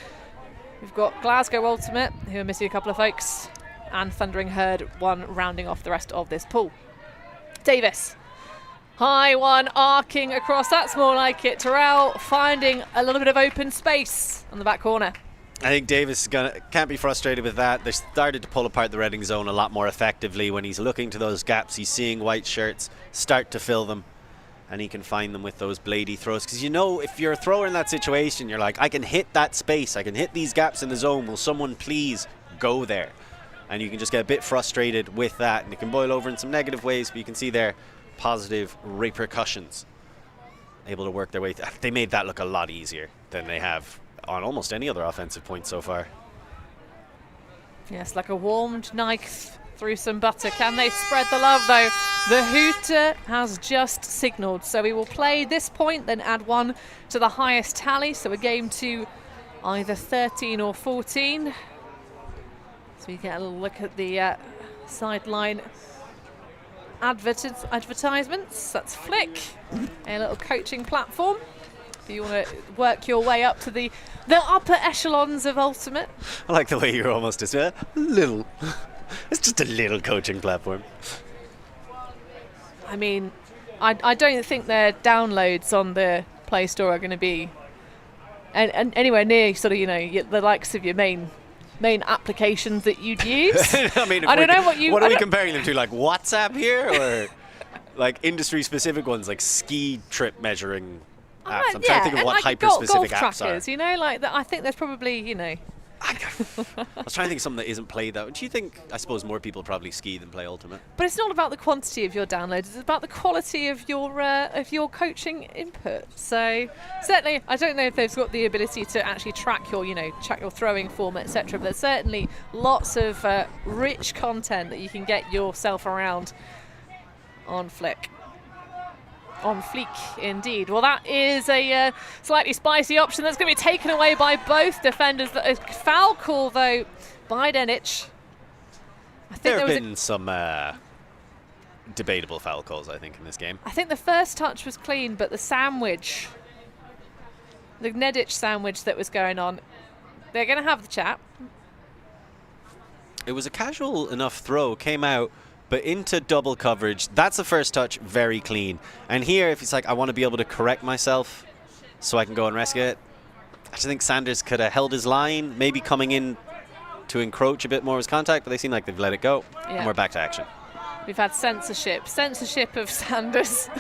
we've got Glasgow Ultimate, who are missing a couple of folks, and Thundering Herd one rounding off the rest of this pool. Davis, high one arcing across, that's more like it. Terrell finding a little bit of open space on the back corner. I think Davis can't be frustrated with that. They started to pull apart the Reading zone a lot more effectively. When he's looking to those gaps, he's seeing white shirts start to fill them, and he can find them with those bladey throws. Because you know, if you're a thrower in that situation, you're like, I can hit that space, I can hit these gaps in the zone, will someone please go there? And you can just get a bit frustrated with that, and it can boil over in some negative ways, but you can see there positive repercussions able to work their way. They made that look a lot easier than they have on almost any other offensive point so far. Yes, like a warmed knife through some butter. Can they spread the love though? The hooter has just signalled, so we will play this point, then add one to the highest tally, so a game to either 13 or 14. So we get a little look at the sideline advertisements. That's Flick, a little coaching platform if you want to work your way up to the upper echelons of Ultimate. I like the way you're almost just little. It's just a little coaching platform. I mean, I don't think their downloads on the Play Store are going to be and anywhere near sort of, you know, the likes of your main applications that you'd use. I mean, I don't know what you... What are we comparing them to, like WhatsApp here, or like industry-specific ones like ski trip measuring apps? I'm trying to think of what like hyper-specific golf apps trackers, are. you know, like that. I think there's probably, you know... I was trying to think of something that isn't played though. Do you think, I suppose more people probably ski than play Ultimate? But it's not about the quantity of your downloads, it's about the quality of your coaching input. So certainly, I don't know if they've got the ability to actually track your throwing form, etc. But there's certainly lots of rich content that you can get yourself around on Flick. On fleek, indeed. Well, that is a slightly spicy option that's going to be taken away by both defenders. A foul call, though, by Denich. I think there have been some debatable foul calls, I think, in this game. I think the first touch was clean, but the sandwich, the Gnedic sandwich that was going on, they're going to have the chat. It was a casual enough throw, came out, but into double coverage. That's the first touch, very clean. And here, if it's like, I want to be able to correct myself so I can go and rescue it, I just think Sanders could have held his line, maybe coming in to encroach a bit more with contact, but they seem like they've let it go. Yeah. And we're back to action. We've had censorship of Sanders.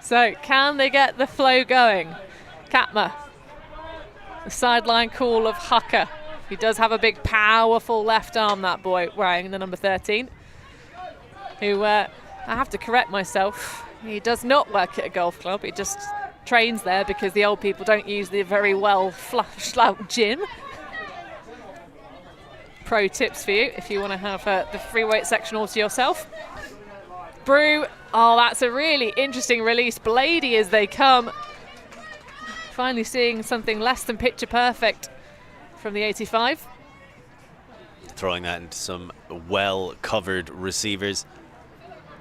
So, can they get the flow going? Katma, the sideline call of Hucker. He does have a big, powerful left arm, that boy, wearing the number 13. Who, I have to correct myself, he does not work at a golf club. He just trains there because the old people don't use the very well flushed out gym. pro tips for you if you want to have the free weight section all to yourself. Brew, oh, that's a really interesting release. Blady as they come. Finally seeing something less than picture perfect from the 85. Throwing that into some well-covered receivers.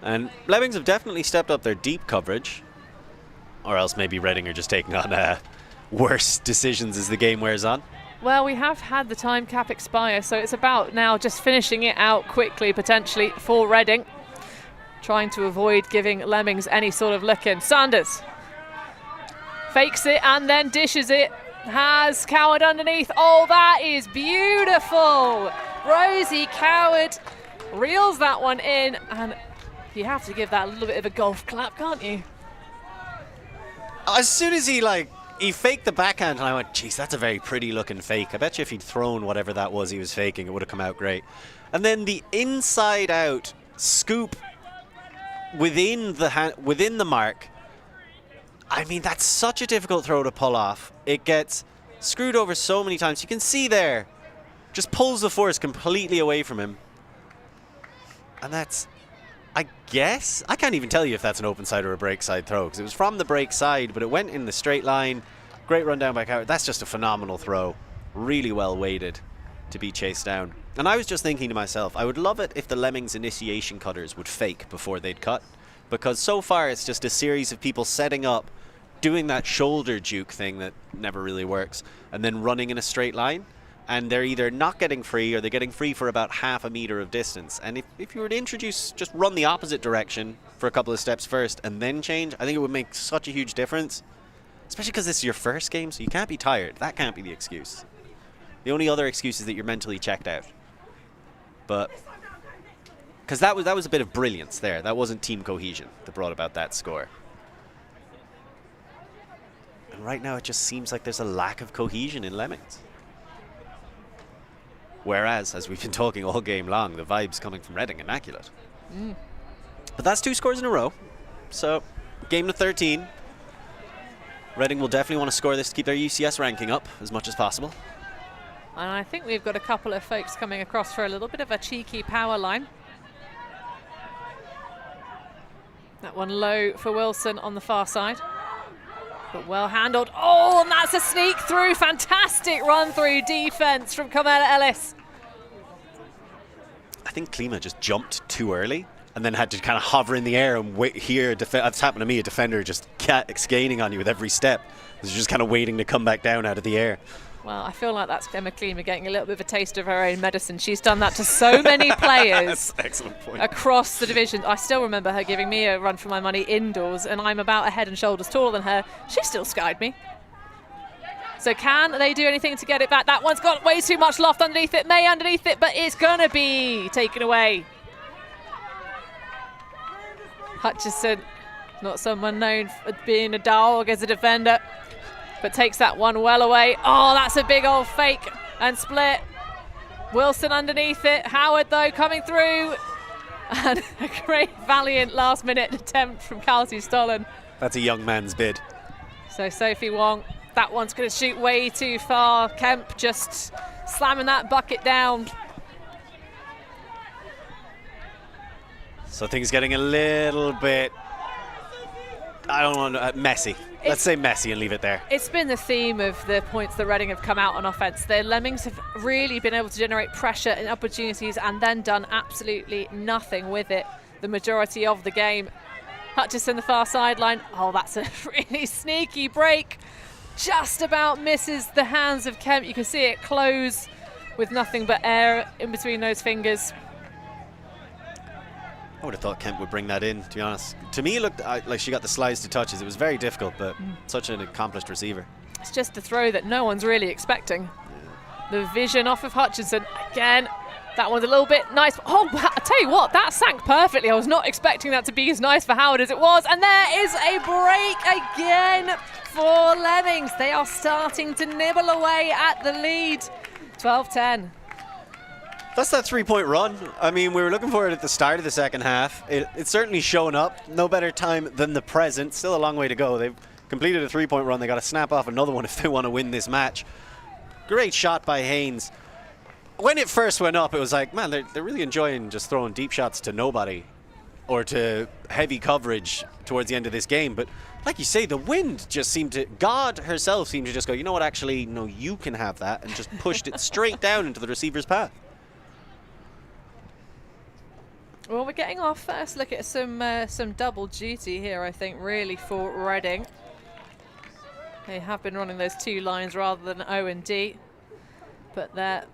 And Lemmings have definitely stepped up their deep coverage. Or else maybe Reading are just taking on worse decisions as the game wears on. Well, we have had the time cap expire, so it's about now just finishing it out quickly, potentially, for Reading. Trying to avoid giving Lemmings any sort of look in. Sanders fakes it and then dishes it. Has Coward underneath. Oh, that is beautiful. Rosie Coward reels that one in, and you have to give that a little bit of a golf clap, can't you? As soon as he faked the backhand, and I went, geez, that's a very pretty looking fake. I bet you if he'd thrown whatever that was he was faking, it would have come out great. And then the inside out scoop within the mark. I mean, that's such a difficult throw to pull off. It gets screwed over so many times. You can see there, just pulls the force completely away from him. And that's, I guess, I can't even tell you if that's an open side or a break side throw, because it was from the break side, but it went in the straight line. Great run down by Coward. That's just a phenomenal throw. Really well weighted to be chased down. And I was just thinking to myself, I would love it if the Lemmings initiation cutters would fake before they'd cut, because so far it's just a series of people setting up, doing that shoulder juke thing that never really works, and then running in a straight line. And they're either not getting free or they're getting free for about half a meter of distance. And if you were to introduce, just run the opposite direction for a couple of steps first and then change, I think it would make such a huge difference. Especially because this is your first game, so you can't be tired. That can't be the excuse. The only other excuse is that you're mentally checked out. But, because that was a bit of brilliance there. That wasn't team cohesion that brought about that score. And right now it just seems like there's a lack of cohesion in Lemmings. Whereas, as we've been talking all game long, the vibes coming from Reading, immaculate. But that's 2 scores in a row. So, game to 13. Reading will definitely want to score this to keep their UCS ranking up as much as possible. And I think we've got a couple of folks coming across for a little bit of a cheeky power line. That one low for Wilson on the far side. But well handled. Oh, and that's a sneak through. Fantastic run through defense from Carmela Ellis. I think Klima just jumped too early and then had to kind of hover in the air and wait here. That's happened to me, a defender just gaining on you with every step. He's just kind of waiting to come back down out of the air. Well, I feel like that's Emma Klima getting a little bit of a taste of her own medicine. She's done that to so many players That's an excellent point. Across the division. I still remember her giving me a run for my money indoors, and I'm about a head and shoulders taller than her. She still skied me. So can they do anything to get it back? That one's got way too much loft underneath it. May underneath it, but it's going to be taken away. Hutchison, not someone known for being a dog as a defender, but takes that one well away. Oh, that's a big old fake and split. Wilson underneath it. Howard, though, coming through. And a great, valiant last-minute attempt from Kelsey Stollen. That's a young man's bid. So Sophie Wong, that one's going to shoot way too far. Kemp just slamming that bucket down. So things getting a little bit, I don't know, messy. Let's say messy and leave it there. It's been the theme of the points that Reading have come out on offence. The Lemmings have really been able to generate pressure and opportunities and then done absolutely nothing with it the majority of the game. Hutchison, the far sideline. Oh, that's a really sneaky break. Just about misses the hands of Kemp. You can see it close with nothing but air in between those fingers. I would have thought Kemp would bring that in, to be honest. To me, it looked like she got the slides to touches. It was very difficult, but such an accomplished receiver. It's just a throw that no one's really expecting. The vision off of Hutchinson. Again, that one's a little bit nice. Oh, I tell you what, that sank perfectly. I was not expecting that to be as nice for Howard as it was. And there is a break again for Lemmings. They are starting to nibble away at the lead. 12-10. That's that 3-point run. I mean, we were looking for it at the start of the second half. It's certainly shown up. No better time than the present. Still a long way to go. They've completed a 3-point run. They got to snap off another one if they want to win this match. Great shot by Haynes. when it first went up, it was like, man, they're really enjoying just throwing deep shots to nobody or to heavy coverage towards the end of this game. But like you say, the wind just seemed to, God herself seemed to just go, you know what, actually, no, you can have that, and just pushed it straight down into the receiver's path. Well, we're getting our first look at some double duty here, I think, really, for Reading. They have been running those two lines rather than O and D. But their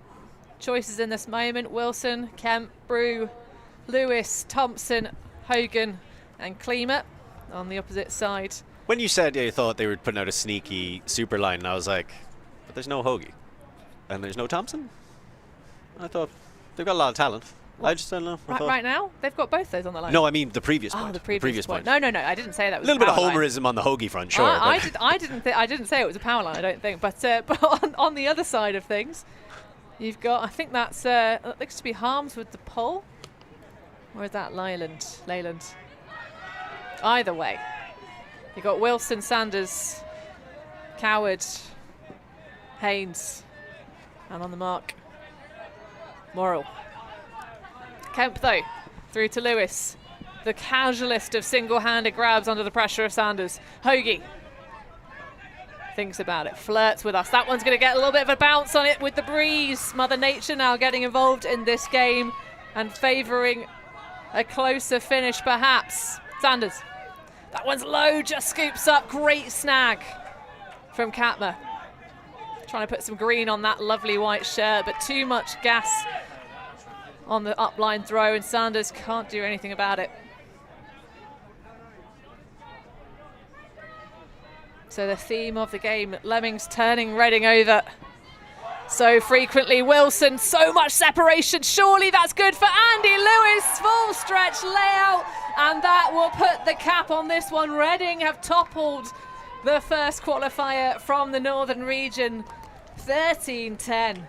choices in this moment, Wilson, Kemp, Brew, Lewis, Thompson, Hogan and Klima on the opposite side. When you said you thought they were putting out a sneaky super line, I was like, but there's no Hoagie. And there's no Thompson? I thought they've got a lot of talent. I just don't know. Right now, they've got both those on the line. No, I mean the previous point. Oh, the previous point. No, I didn't say that was a little bit of power line. homerism on the Hoagie front, sure. I didn't say it was a power line, I don't think. But on the other side of things, you've got, I think that's that looks to be Harms with the pole. Or is that Leyland? Either way, you've got Wilson, Sanders, Coward, Haynes, and on the mark, Morrill. Kemp, though, through to Lewis, the casualist of single-handed grabs under the pressure of Sanders. Hoagie thinks about it, flirts with us. That one's going to get a little bit of a bounce on it with the breeze. Mother Nature now getting involved in this game and favouring a closer finish, perhaps. Sanders. That one's low, just scoops up. Great snag from Katma. Trying to put some green on that lovely white shirt, but too much gas on the upline throw, and Sanders can't do anything about it. So the theme of the game, Lemmings turning Reading over so frequently. Wilson, so much separation. Surely that's good for Andy Lewis. Full stretch layout, and that will put the cap on this one. Reading have toppled the first qualifier from the Northern region, 13-10.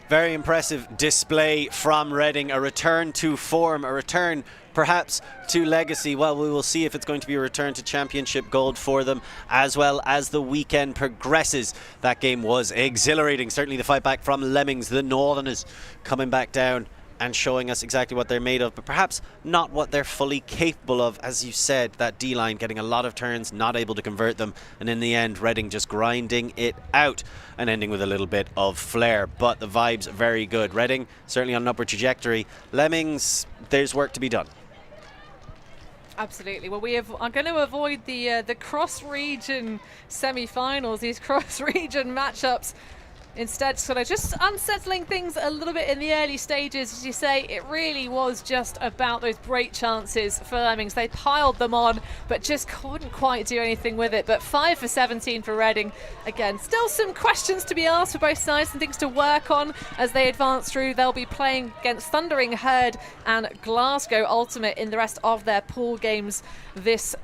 Very impressive display from Reading. A return to form, a return perhaps to legacy. Well, we will see if it's going to be a return to championship gold for them as well as the weekend progresses. That game was exhilarating. Certainly the fight back from Lemmings, the Northerners coming back down and showing us exactly what they're made of, but perhaps not what they're fully capable of. As you said, that D-line getting a lot of turns, not able to convert them, and in the end, Reading just grinding it out and ending with a little bit of flair. But the vibes very good. Reading certainly on an upward trajectory. Lemmings, there's work to be done. Absolutely. Well, are going to avoid the cross-region semi-finals, these cross-region matchups. Instead, sort of just unsettling things a little bit in the early stages. As you say, it really was just about those great chances for Lemmings. They piled them on, but just couldn't quite do anything with it. But 5 for 17 for Reading. Again, still some questions to be asked for both sides and things to work on as they advance through. They'll be playing against Thundering Herd and Glasgow Ultimate in the rest of their pool games this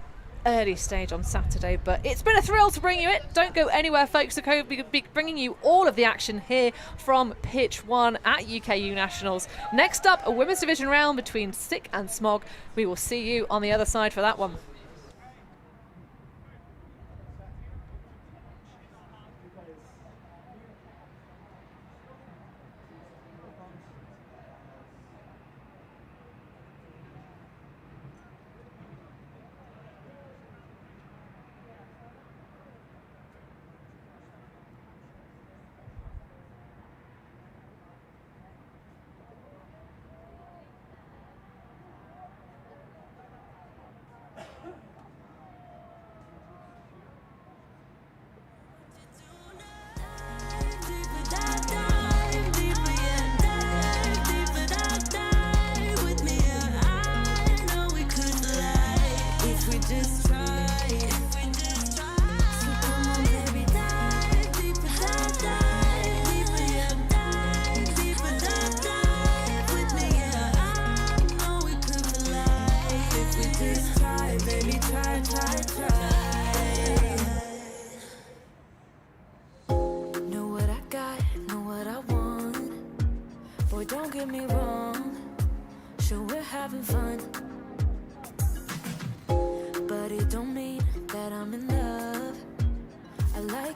early stage on Saturday. But it's been a thrill to bring you it. Don't go anywhere, folks. We'll be bringing you all of the action here from pitch 1 at UKU Nationals. Next up, a women's division round between Stick and Smog. We will see you on the other side for that one.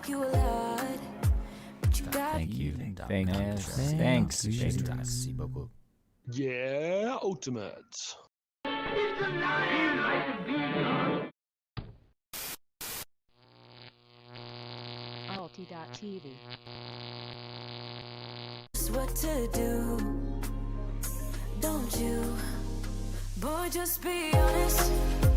You a lot, but you got Thank you. Thanks. Merci beaucoup. Yeah, Ultimate. ULTI.TV. What to do, don't you? Boy, just be honest.